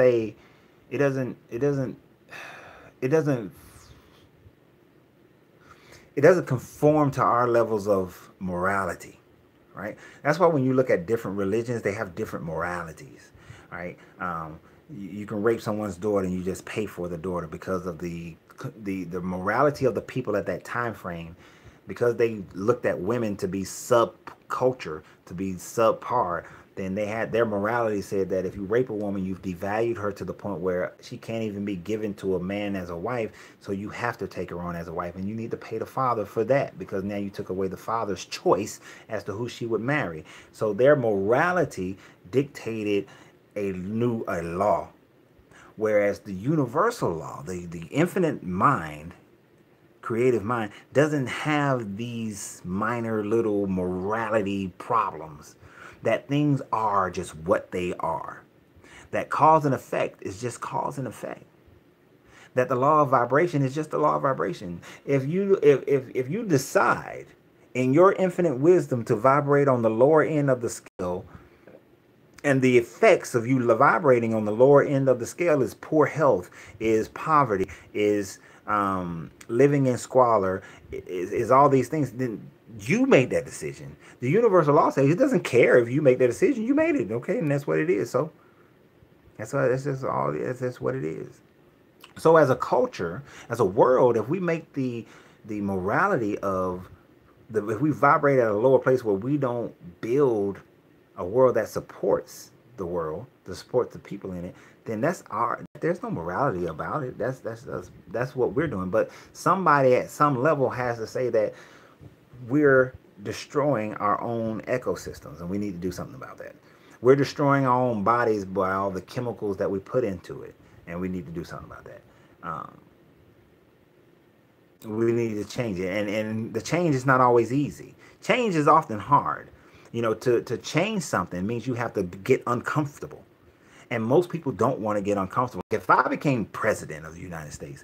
conform to our levels of morality. right? That's why when you look at different religions, they have different moralities, right? You can rape someone's daughter and you just pay for the daughter because of the morality of the people at that time frame, because they looked at women to be subculture, to be subpar. Then they had their morality said that if you rape a woman, you've devalued her to the point where she can't even be given to a man as a wife. So you have to take her on as a wife, and you need to pay the father for that, because now you took away the father's choice as to who she would marry. So their morality dictated a law, whereas the universal law, the infinite mind, creative mind, doesn't have these minor little morality problems. That things are just what they are. That cause and effect is just cause and effect. That the law of vibration is just the law of vibration. If you decide in your infinite wisdom to vibrate on the lower end of the scale, and the effects of you vibrating on the lower end of the scale is poor health, is poverty, is living in squalor, is all these things, then you made that decision. The universal law says it doesn't care if you make that decision. You made it, okay, and that's what it is. So that's just all. That's what it is. So as a culture, as a world, if we make the morality of if we vibrate at a lower place where we don't build a world that supports the world, to support the people in it, then there's no morality about it. That's what we're doing. But somebody at some level has to say that we're destroying our own ecosystems, and we need to do something about that. We're destroying our own bodies by all the chemicals that we put into it, and we need to do something about that. We need to change it, and the change is not always easy. Change is often hard. To change something means you have to get uncomfortable, and most people don't want to get uncomfortable. If I became president of the United States,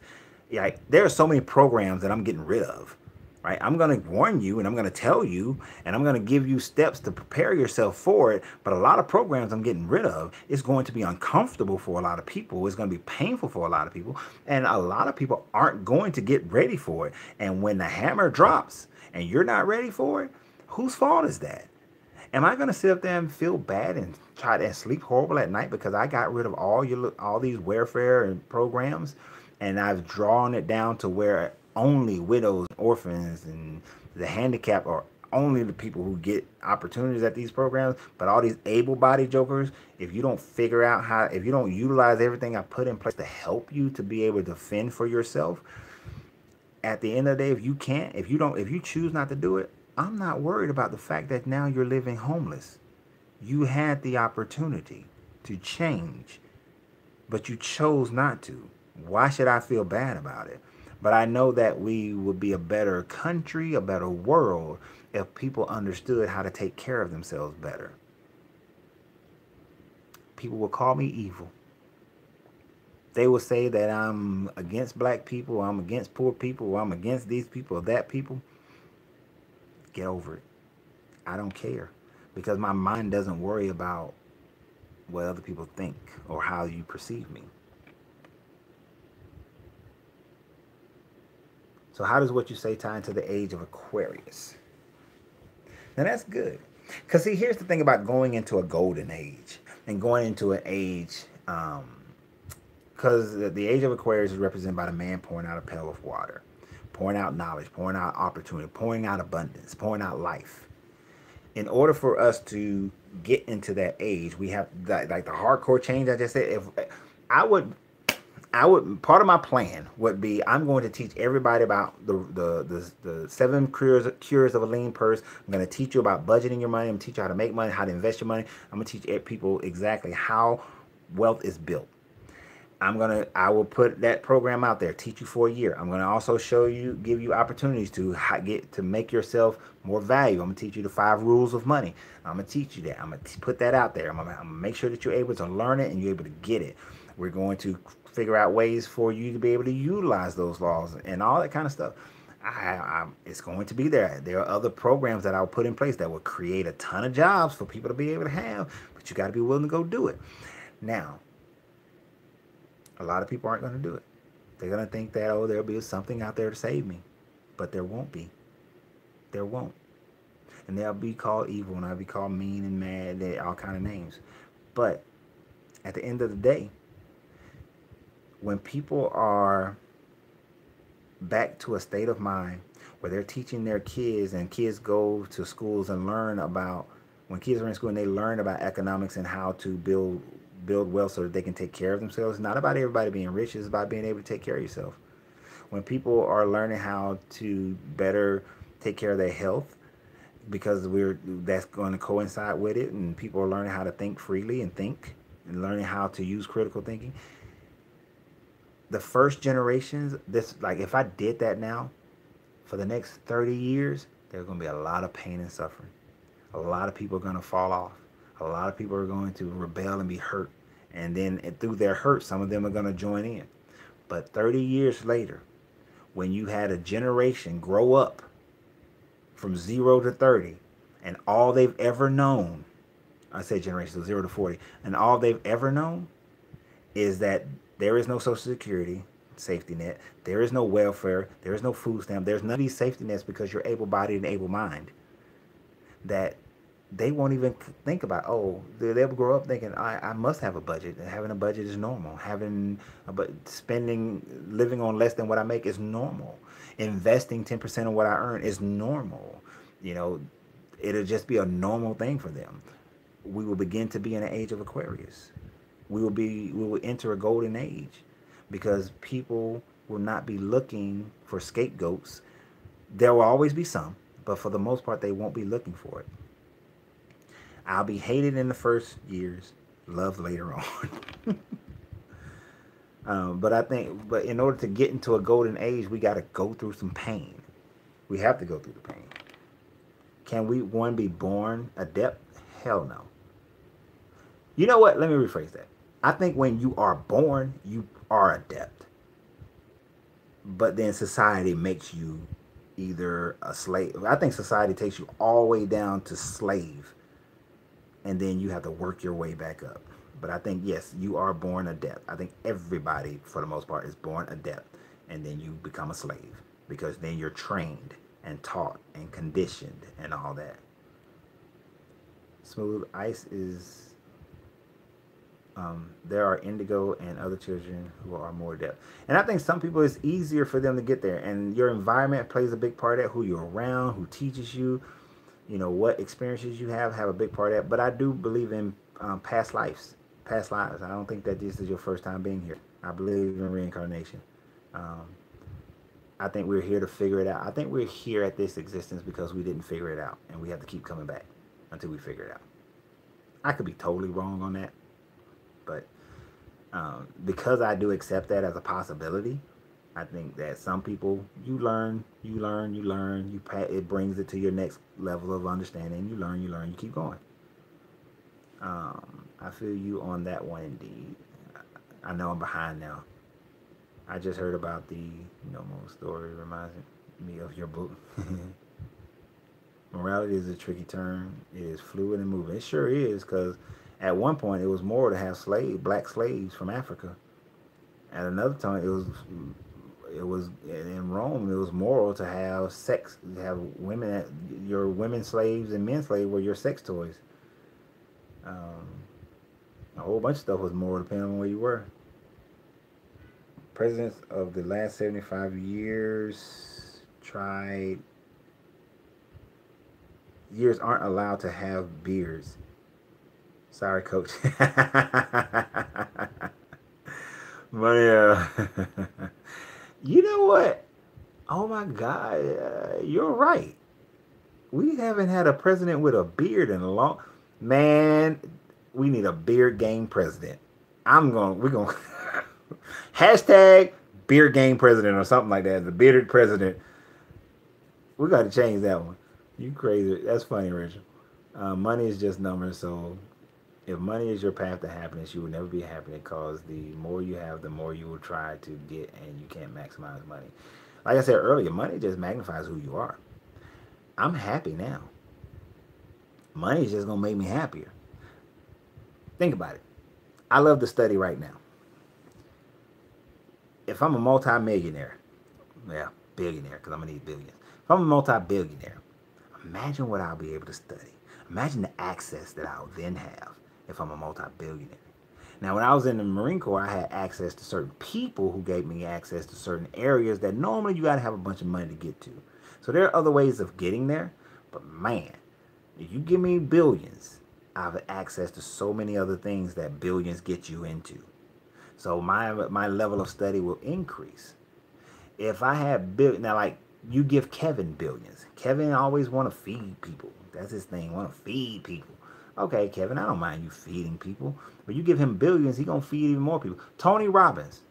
there are so many programs that I'm getting rid of. Right? I'm going to warn you, and I'm going to tell you, and I'm going to give you steps to prepare yourself for it. But a lot of programs I'm getting rid of is going to be uncomfortable for a lot of people. It's going to be painful for a lot of people. And a lot of people aren't going to get ready for it. And when the hammer drops and you're not ready for it, whose fault is that? Am I going to sit up there and feel bad and try to sleep horrible at night because I got rid of all these welfare and programs, and I've drawn it down to where only widows, orphans, and the handicapped are only the people who get opportunities at these programs? But all these able-bodied jokers, if you don't figure out if you don't utilize everything I put in place to help you to be able to fend for yourself, at the end of the day, if you choose not to do it, I'm not worried about the fact that now you're living homeless. You had the opportunity to change, but you chose not to. Why should I feel bad about it? But I know that we would be a better country, a better world, if people understood how to take care of themselves better. People will call me evil. They will say that I'm against black people, I'm against poor people, or I'm against these people or that people. Get over it. I don't care, because my mind doesn't worry about what other people think or how you perceive me. So how does what you say tie into the age of Aquarius? Now that's good. Because see, here's the thing about going into a golden age and going into an age, because the age of Aquarius is represented by the man pouring out a pail of water, pouring out knowledge, pouring out opportunity, pouring out abundance, pouring out life. In order for us to get into that age, we have like the hardcore change I just said. If I would part of my plan would be, I'm going to teach everybody about the 7 cures of a lean purse. I'm going to teach you about budgeting your money. I'm going to teach you how to make money, how to invest your money. I'm going to teach people exactly how wealth is built. I will put that program out there, teach you for a year. I'm going to also give you opportunities to make yourself more valuable. I'm going to teach you the 5 rules of money. I'm going to teach you that. I'm going to put that out there. I'm going to make sure that you're able to learn it and you're able to get it. We're going to figure out ways for you to be able to utilize those laws and all that kind of stuff. It's going to be there. There are other programs that I'll put in place that will create a ton of jobs for people to be able to have, but you got to be willing to go do it. Now, a lot of people aren't going to do it. They're going to think that, there'll be something out there to save me. But there won't be. There won't. and they'll be called evil, and I'll be called mean and mad, all kind of names. But at the end of the day, when people are back to a state of mind where they're teaching their kids, and kids go to schools and learn about, when kids are in school and they learn about economics and how to build wealth so that they can take care of themselves. It's not about everybody being rich, it's about being able to take care of yourself. When people are learning how to better take care of their health, because that's going to coincide with it, and people are learning how to think freely and think and learning how to use critical thinking. The first generations, this, like, if I did that now for the next 30 years, there's going to be a lot of pain and suffering. A lot of people are going to fall off. A lot of people are going to rebel and be hurt. And then through their hurt, some of them are going to join in. But 30 years later, when you had a generation grow up from 0 to 30, and all they've ever known, I say generation, so 0 to 40, and all they've ever known is that there is no Social Security safety net, there is no welfare, there is no food stamp, there's none of these safety nets, because you're able-bodied and able-minded, that they won't even think about, oh, they'll grow up thinking, I must have a budget. Having a budget is normal. Living on less than what I make is normal. Investing 10% of what I earn is normal. It'll just be a normal thing for them. We will begin to be in an age of Aquarius. We will enter a golden age, because people will not be looking for scapegoats. There will always be some, but for the most part, they won't be looking for it. I'll be hated in the first years, loved later on. But in order to get into a golden age, we got to go through some pain. We have to go through the pain. Can one be born adept? Hell no. You know what? Let me rephrase that. I think when you are born, you are adept. But then society makes you either a slave. I think society takes you all the way down to slave, and then you have to work your way back up. But I think, yes, you are born adept. I think everybody, for the most part, is born adept, and then you become a slave, because then you're trained and taught and conditioned and all that. Smooth ice is... there are indigo and other children who are more adept. And I think some people, it's easier for them to get there. And your environment plays a big part of that. Who you're around, who teaches you, what experiences you have a big part of that. But I do believe in past lives. I don't think that this is your first time being here. I believe in reincarnation. I think we're here to figure it out. I think we're here at this existence because we didn't figure it out. And we have to keep coming back until we figure it out. I could be totally wrong on that. But because I do accept that as a possibility, I think that some people, you learn, it brings it to your next level of understanding. You learn, you keep going. I feel you on that one indeed. I know I'm behind now. I just heard about the No More story. Reminds me of your book. Morality is a tricky term. It is fluid and moving. It sure is, because at one point it was moral to have black slaves from Africa. At another time it was in Rome, it was moral to have sex, to have women, your women slaves and men slaves were your sex toys. A whole bunch of stuff was moral depending on where you were. Presidents of the last 75 years aren't allowed to have beards. Sorry, coach. But you know what? Oh my God, you're right. We haven't had a president with a beard in a long... Man, we need a beard game president. We're going hashtag beard game president or something like that. The bearded president. We got to change that one. You crazy. That's funny, Rachel. Money is just numbers, so if money is your path to happiness, you will never be happy, because the more you have, the more you will try to get, and you can't maximize money. Like I said earlier, money just magnifies who you are. I'm happy now. Money is just going to make me happier. Think about it. I love to study right now. If I'm a multi-millionaire, billionaire, because I'm going to need billions. If I'm a multi-billionaire, Imagine what I'll be able to study. Imagine the access that I'll then have if I'm a multi-billionaire. Now, when I was in the Marine Corps, I had access to certain people who gave me access to certain areas that normally you got to have a bunch of money to get to. So there are other ways of getting there. But man, if you give me billions, I have access to so many other things that billions get you into. So my level of study will increase. If I had billions, now like you give Kevin billions. Kevin always want to feed people. That's his thing, want to feed people. Okay, Kevin, I don't mind you feeding people. But you give him billions, he going to feed even more people. Tony Robbins,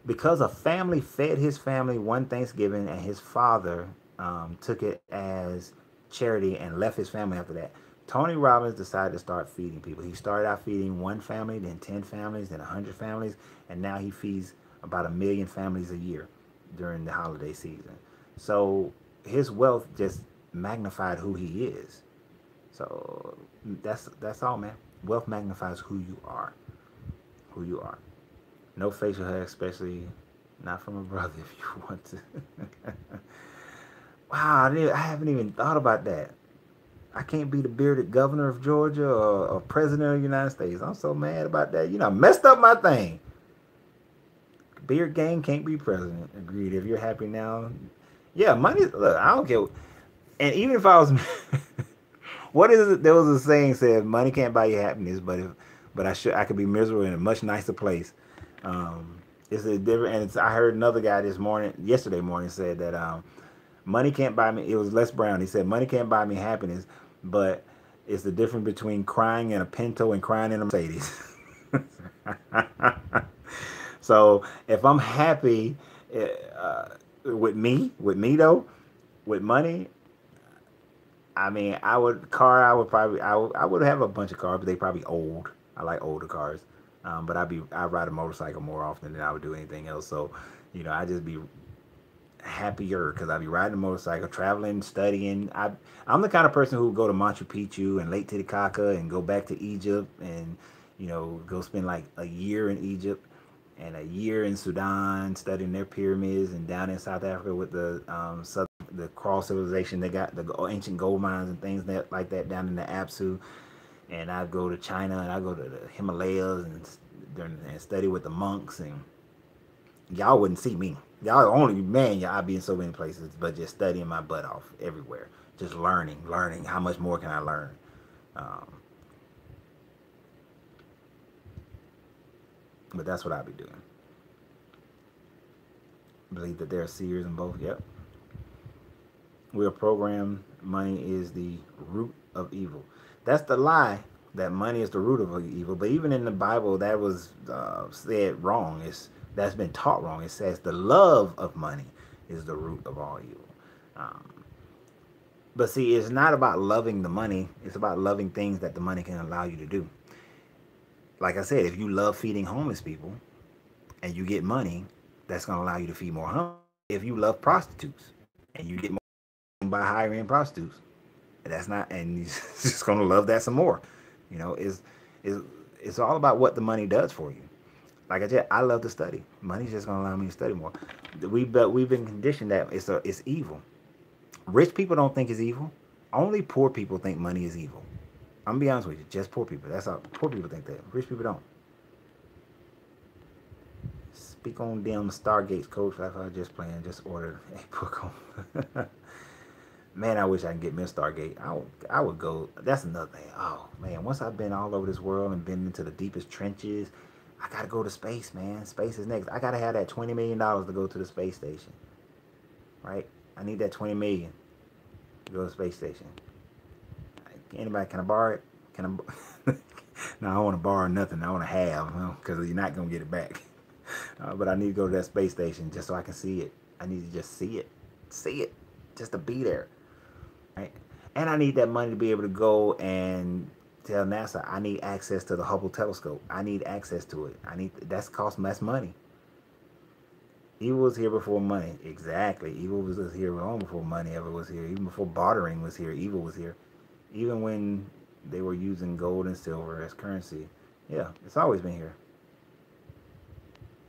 because a family fed his family one Thanksgiving and his father took it as charity and left his family after that. Tony Robbins decided to start feeding people. He started out feeding one family, then 10 families, then 100 families, and now he feeds about 1 million families a year during the holiday season. So his wealth just magnified who he is. So that's all, man. Wealth magnifies who you are. Who you are. No facial hair, especially not from a brother if you want to. Wow, I haven't even thought about that. I can't be the bearded governor of Georgia or president of the United States. I'm so mad about that. You know, I messed up my thing. Beard gang can't be president. Agreed. If you're happy now. Yeah, money. Look, I don't care. And even if I was... what is it? There was a saying said, money can't buy you happiness, but I could be miserable in a much nicer place. It's a different... And I heard another guy yesterday morning said that... money can't buy me. It was Les Brown. He said, money can't buy me happiness, but it's the difference between crying in a Pinto and crying in a Mercedes. So if I'm happy with me though, with money, I mean, I would have a bunch of cars, but they probably old. I like older cars. But I ride a motorcycle more often than I would do anything else. So, you know, I just be happier because I'll be riding a motorcycle, traveling, studying. I'm the kind of person who would go to Machu Picchu and Lake Titicaca and go back to Egypt and, you know, go spend like a year in Egypt and a year in Sudan studying their pyramids, and down in South Africa with the Crawl civilization. They got the ancient gold mines and things like that down in the Apsu. And I go to China and I go to the Himalayas and study with the monks. And y'all wouldn't see me. Y'all only, man, y'all be in so many places, but just studying my butt off everywhere. Just learning. How much more can I learn? But that's what I'll be doing. Believe that there are seers in both. Yep. We are programmed. Money is the root of evil. That's the lie, that money is the root of evil. But even in the Bible, that was said wrong. That's been taught wrong. It says the love of money is the root of all evil. But see, it's not about loving the money. It's about loving things that the money can allow you to do. Like I said, if you love feeding homeless people and you get money, that's going to allow you to feed more homeless. If you love prostitutes and you get more by hiring prostitutes, and you're just going to love that some more. You know, it's all about what the money does for you. Like I said, I love to study. Money's just going to allow me to study more. We've been conditioned that it's evil. Rich people don't think it's evil. Only poor people think money is evil. I'm going to be honest with you. Just poor people. That's how poor people think that. Rich people don't. Speak on them Stargates, coach. Like I was just playing. Just ordered a book on. Man, I wish I could get me a Stargate. I would go. That's another thing. Oh, man. Once I've been all over this world and been into the deepest trenches, I got to go to space, man. Space is next. I got to have that $20 million to go to the space station. Right? I need that $20 million to go to the space station. Anybody, can I borrow it? Can I? No, I don't want to borrow nothing. I want to have, because you're not going to get it back. But I need to go to that space station just so I can see it. I need to just see it. See it. Just to be there. Right? And I need that money to be able to go and tell NASA I need access to the Hubble telescope. I need access to it. That's money. Evil was here before money. Exactly. Evil was here long before money ever was here. Even before bartering was here, evil was here. Even when they were using gold and silver as currency. Yeah, it's always been here.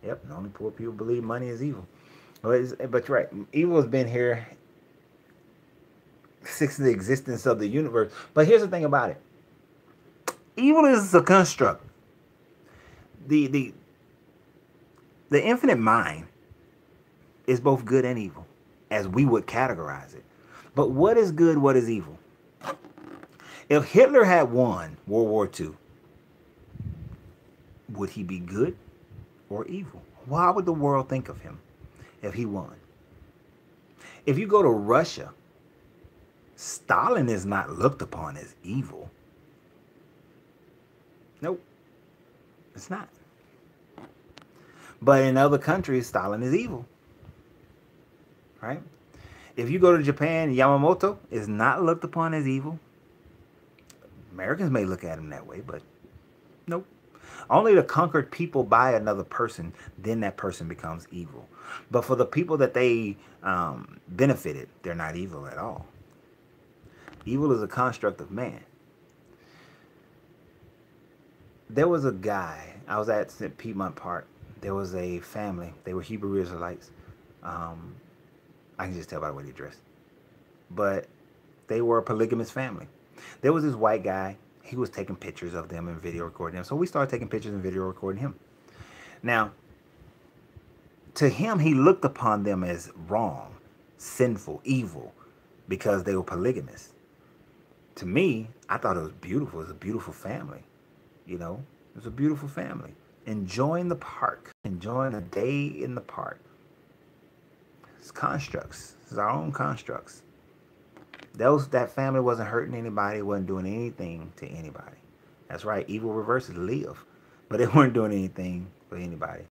Yep, only poor people believe money is evil. But you're right. Evil has been here Six, the existence of the universe. But here's the thing about it: evil is a construct. The the the infinite mind is both good and evil, as we would categorize it. But what is good? What is evil? If Hitler had won World War II, would he be good or evil? Why would the world think of him if he won? If you go to Russia, Stalin is not looked upon as evil. Nope, it's not. But in other countries, Stalin is evil, right? If you go to Japan, Yamamoto is not looked upon as evil. Americans may look at him that way, but nope. Only the conquered people by another person, then that person becomes evil. But for the people that they benefited, they're not evil at all. Evil is a construct of man. There was a guy, I was at St. Piedmont Park. There was a family. They were Hebrew Israelites. I can just tell by the way they dressed. But they were a polygamous family. There was this white guy. He was taking pictures of them and video recording them. So we started taking pictures and video recording him. Now, to him, he looked upon them as wrong, sinful, evil, because they were polygamous. To me, I thought it was beautiful. It was a beautiful family. You know, it was a beautiful family. Enjoying the park, enjoying a day in the park. It's constructs. It's our own constructs. That family wasn't hurting anybody, wasn't doing anything to anybody. That's right, evil reverses live. But they weren't doing anything for anybody.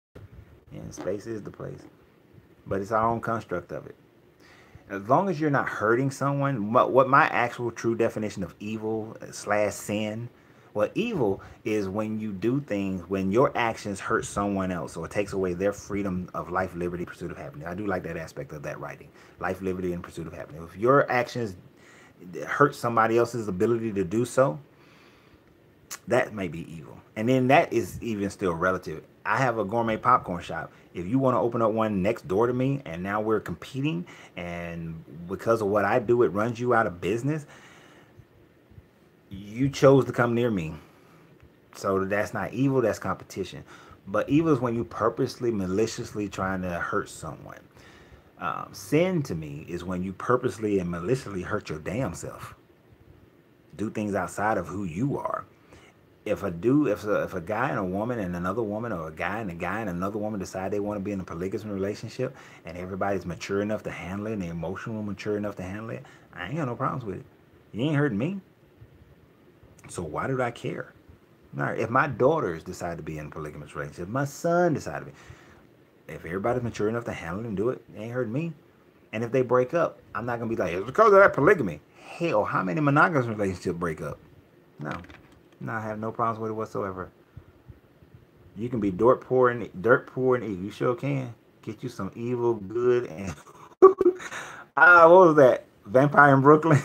And space is the place. But it's our own construct of it. As long as you're not hurting someone, what my actual true definition of evil / sin, well, evil is when you do things, when your actions hurt someone else or takes away their freedom of life, liberty, pursuit of happiness. I do like that aspect of that writing. Life, liberty, and pursuit of happiness. If your actions hurt somebody else's ability to do so, that may be evil. And then that is even still relative. I have a gourmet popcorn shop. If you want to open up one next door to me and now we're competing and because of what I do, it runs you out of business, you chose to come near me. So that's not evil, that's competition. But evil is when you purposely, maliciously trying to hurt someone. Sin to me is when you purposely and maliciously hurt your damn self. Do things outside of who you are. If a guy and a woman and another woman, or a guy and another woman decide they want to be in a polygamous relationship and everybody's mature enough to handle it and they're emotional mature enough to handle it, I ain't got no problems with it. You ain't hurting me. So why do I care? Now, if my daughters decide to be in a polygamous relationship, my son decided to be, if everybody's mature enough to handle it and do it, it ain't hurting me. And if they break up, I'm not going to be like, it's because of that polygamy. Hell, how many monogamous relationships break up? No. No, I have no problems with it whatsoever. You can be dirt poor and evil. You sure can. Get you some evil, good, and what was that? Vampire in Brooklyn.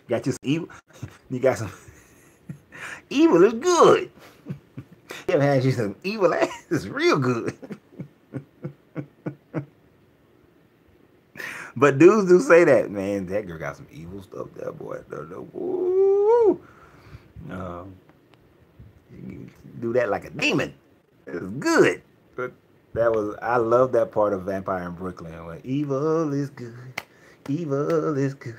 Got you some evil. You got some evil is good. You ever had you some evil ass? It's real good. But dudes do say that, man. That girl got some evil stuff there, boy. Woo. You do that like a demon. It's good. But I love that part of Vampire in Brooklyn. Where evil is good. Evil is good.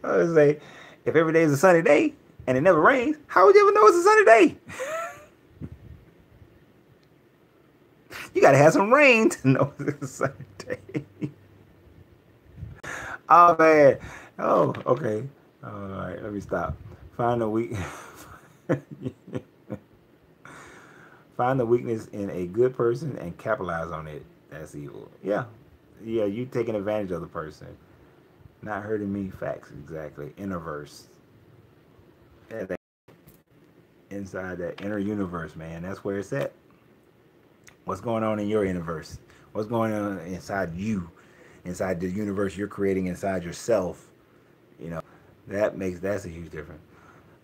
I would say, if every day is a sunny day and it never rains, how would you ever know it's a sunny day? You gotta have some rain to know it's a sunny day. Oh man. Oh, okay. All right, let me stop. Find the weakness in a good person and capitalize on it. That's evil. Yeah. Yeah, you taking advantage of the person. Not hurting me. Facts, exactly. Innerverse. Yeah, inside that inner universe, man. That's where it's at. What's going on in your universe? What's going on inside you? Inside the universe you're creating inside yourself. You know, that's a huge difference.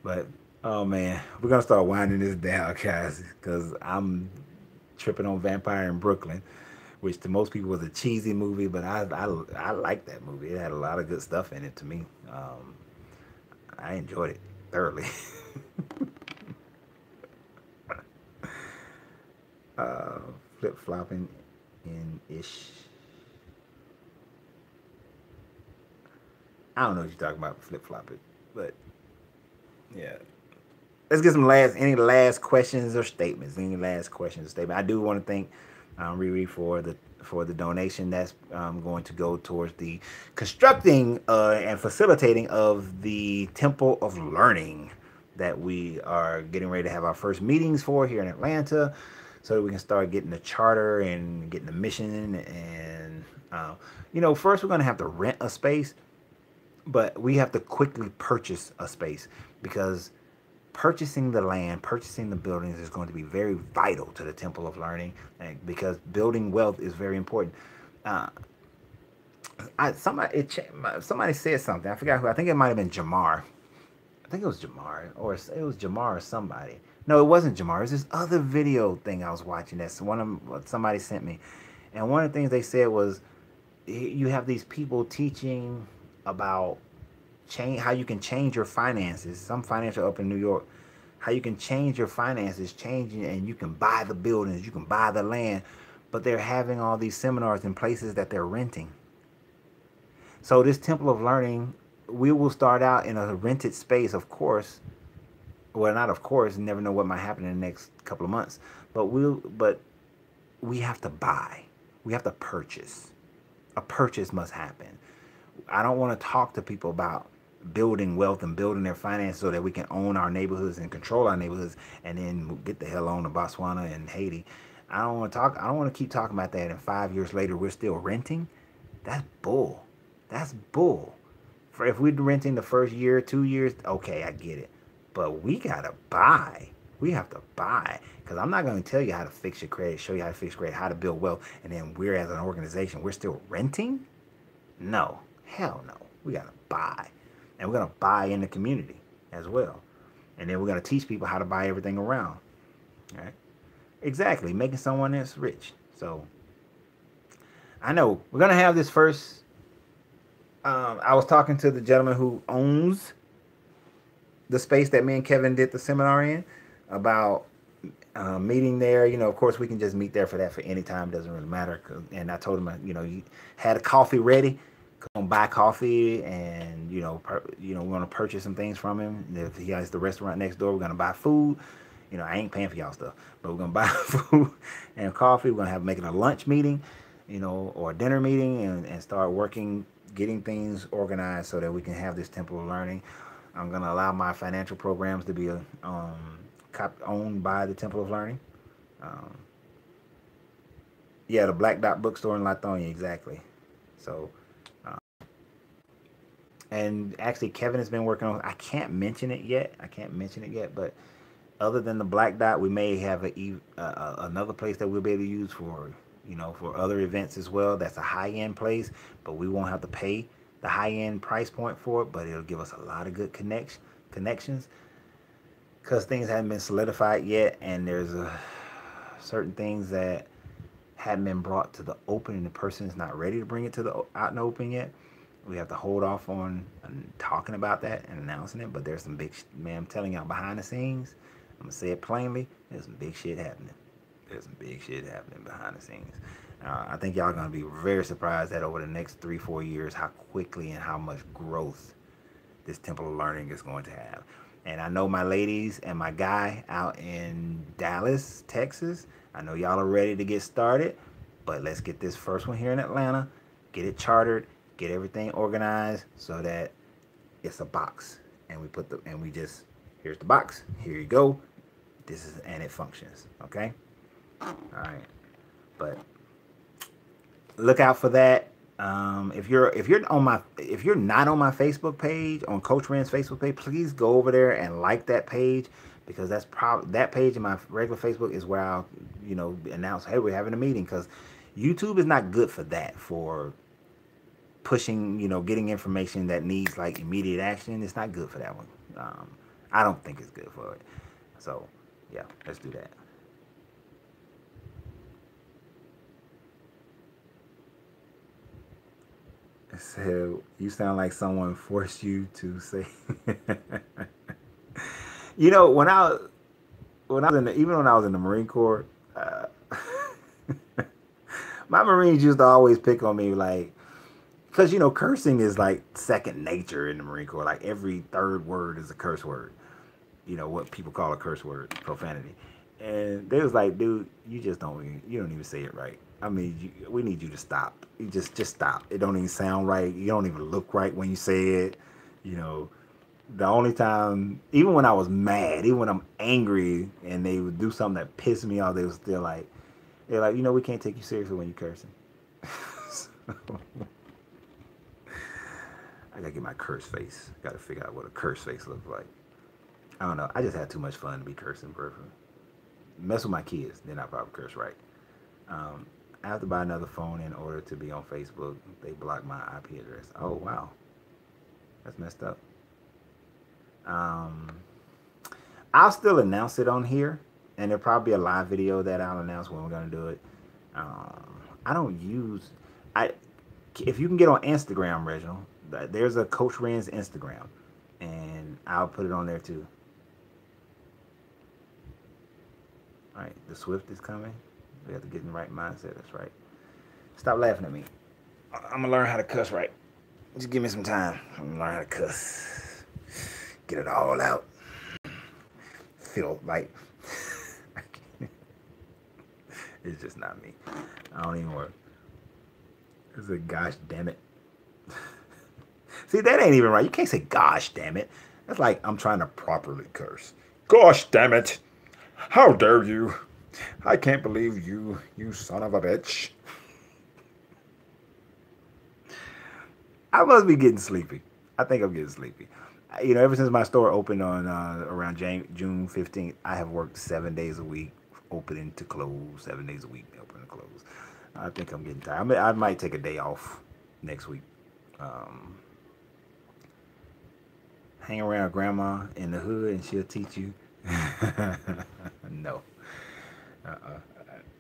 But, oh man, we're going to start winding this down, guys, because I'm tripping on Vampire in Brooklyn. which to most people was a cheesy movie, but I liked that movie. It had a lot of good stuff in it to me. I enjoyed it thoroughly. uh, Flip flopping in ish. I don't know what you're talking about, flip flopping, but yeah. Let's get some any last questions or statements. Any last questions or statements? I do want to thank Riri for the donation that's going to go towards the constructing and facilitating of the Temple of Learning that we are getting ready to have our first meetings for here in Atlanta, so that we can start getting the charter and getting the mission. And first we're going to have to rent a space, but we have to quickly purchase a space, because purchasing the land, purchasing the buildings is going to be very vital to the Temple of Learning, because building wealth is very important. Uh, somebody said something. I forgot who. I think it might have been Jamar. I think it was Jamar, or it was Jamar or somebody. No, it wasn't Jamar. It was this other video thing I was watching. That's somebody sent me, and one of the things they said was, you have these people teaching about how you can change your finances. Some financial up in New York, how you can change your finances, changing, and you can buy the buildings, you can buy the land, but they're having all these seminars in places that they're renting. So this Temple of Learning, we will start out in a rented space, of course. Well, not of course. You never know what might happen in the next couple of months. But we have to buy. We have to purchase. A purchase must happen. I don't want to talk to people about building wealth and building their finances so that we can own our neighborhoods and control our neighborhoods and then get the hell on to Botswana and Haiti. I don't want to keep talking about that, and 5 years later we're still renting. That's bull. That's bull. If we're renting the first year, 2 years, okay, I get it. But we gotta buy. We have to buy, because I'm not going to tell you how to fix your credit, show you how to fix credit, how to build wealth, and then we're, as an organization, we're still renting? No. Hell no. We got to buy. And we're going to buy in the community as well. And then we're going to teach people how to buy everything around. All right? Exactly. Making someone else rich. So, I know we're going to have this first. I was talking to the gentleman who owns the space that me and Kevin did the seminar in, about meeting there. Of course, we can just meet there for any time. It doesn't really matter. And I told him, you had a coffee ready. Come buy coffee, and we're going to purchase some things from him. If he has the restaurant next door, we're going to buy food. I ain't paying for y'all stuff, but we're going to buy food and coffee. We're going to making a lunch meeting, or a dinner meeting, and start working, getting things organized so that we can have this Temple of Learning. I'm going to allow my financial programs to be owned by the Temple of Learning. Yeah, the Black Dot Bookstore in Lithonia, exactly. So, and actually Kevin has been working on, I can't mention it yet, but other than the Black Dot, we may have another place that we'll be able to use for, for other events as well. That's a high-end place, but we won't have to pay the high-end price point for it, but it'll give us a lot of good connections, because things haven't been solidified yet, and there's certain things that haven't been brought to the open, and the person is not ready to bring it to the out in the open yet. We have to hold off on talking about that and announcing it. But there's some big, man, I'm telling y'all, behind the scenes, I'm going to say it plainly, there's some big shit happening. There's some big shit happening behind the scenes. I think y'all are going to be very surprised that over the next 3-4 years, how quickly and how much growth this Temple of Learning is going to have. And I know my ladies and my guy out in Dallas, Texas, I know y'all are ready to get started, but let's get this first one here in Atlanta, get it chartered, get everything organized so that it's a box, and here's the box, here you go, and it functions. Okay, all right, but look out for that. If you're not on my Facebook page, on Coach Ren's Facebook page, please go over there and like that page, because that's probably that page in my regular Facebook is where I'll announce, hey, we're having a meeting, because YouTube is not good for that, for pushing, getting information that needs like immediate action. It's not good for that one. I don't think it's good for it. So yeah, let's do that. said, you sound like someone forced you to say. You know, even when I was in the Marine Corps, uh, my Marines used to always pick on me, like, because you know, cursing is like second nature in the Marine Corps. Like every third word is a curse word. You know what people call a curse word, profanity. And they was like, dude, you don't even say it right. I mean, we need you to stop. You just stop. It don't even sound right. You don't even look right when you say it. You know, the only time, even when I was mad, even when I'm angry, and they would do something that pissed me off, they was still like, they're like, you know, we can't take you seriously when you're cursing. So, I gotta get my curse face. Gotta figure out what a curse face looks like. I don't know. I just had too much fun to be cursing, bro. Mess with my kids, then I probably curse right. I have to buy another phone in order to be on Facebook. They blocked my IP address. Oh wow, that's messed up. Um, I'll still announce it on here, and there'll probably be a live video that I'll announce when we're gonna do it. I don't use I. If you can get on Instagram, Reginald, there's a Coach Ren's Instagram, and I'll put it on there too. All right, the Swift is coming. We have to get in the right mindset. That's right. Stop laughing at me. I'm gonna learn how to cuss right. Just give me some time. I'm gonna learn how to cuss. Get it all out. Feel like it's just not me. I don't even work. It's a gosh damn it. See, that ain't even right. You can't say gosh damn it. That's like I'm trying to properly curse. Gosh damn it. How dare you? I can't believe you, you son of a bitch. I must be getting sleepy. I think I'm getting sleepy. You know, ever since my store opened on around June 15th, I have worked 7 days a week, opening to close, 7 days a week, open to close. I think I'm getting tired. I might take a day off next week. Hang around grandma in the hood and she'll teach you. No.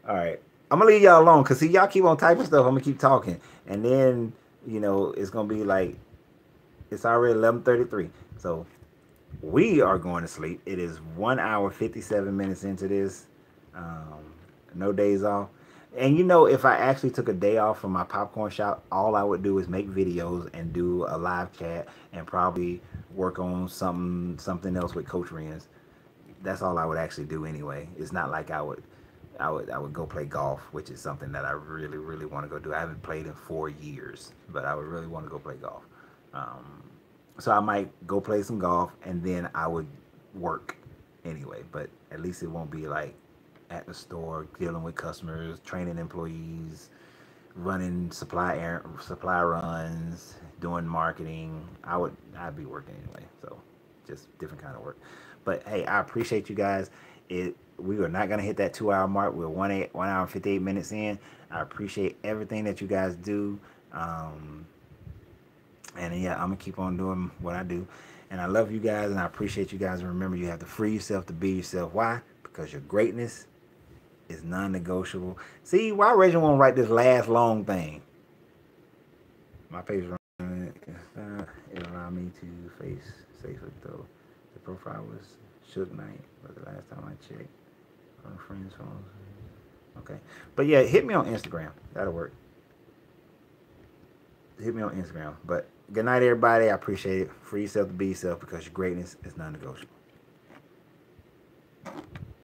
All right. I'm going to leave y'all alone because, see, y'all keep on typing stuff. I'm going to keep talking. And then, you know, it's going to be like, it's already 11:33. So we are going to sleep. It is 1 hour, 57 minutes into this. No days off. And, you know, if I actually took a day off from my popcorn shop, all I would do is make videos and do a live chat and probably work on something else with Coach Ren's. That's all I would actually do anyway. It's not like I would go play golf, which is something that I really, really want to go do. I haven't played in 4 years, but I would really want to go play golf. So I might go play some golf and then I would work anyway, but at least it won't be like at the store dealing with customers, training employees, running supply runs, doing marketing. I'd be working anyway, so just different kind of work. But hey, I appreciate you guys. We are not gonna hit that 2 hour mark. We're 1 hour and 58 minutes in. I appreciate everything that you guys do. And yeah, I'm gonna keep on doing what I do. And I love you guys, and I appreciate you guys. And remember, you have to free yourself to be yourself. Why? Because your greatness is non-negotiable. See, why Reggie won't write this last long thing? My page running. It allowed me to face safely though. The profile was Shook Knight, but the last time I checked on friends' phones. Okay, but yeah, hit me on Instagram. That'll work. Hit me on Instagram. But good night, everybody. I appreciate it. Free yourself to be yourself because your greatness is non-negotiable.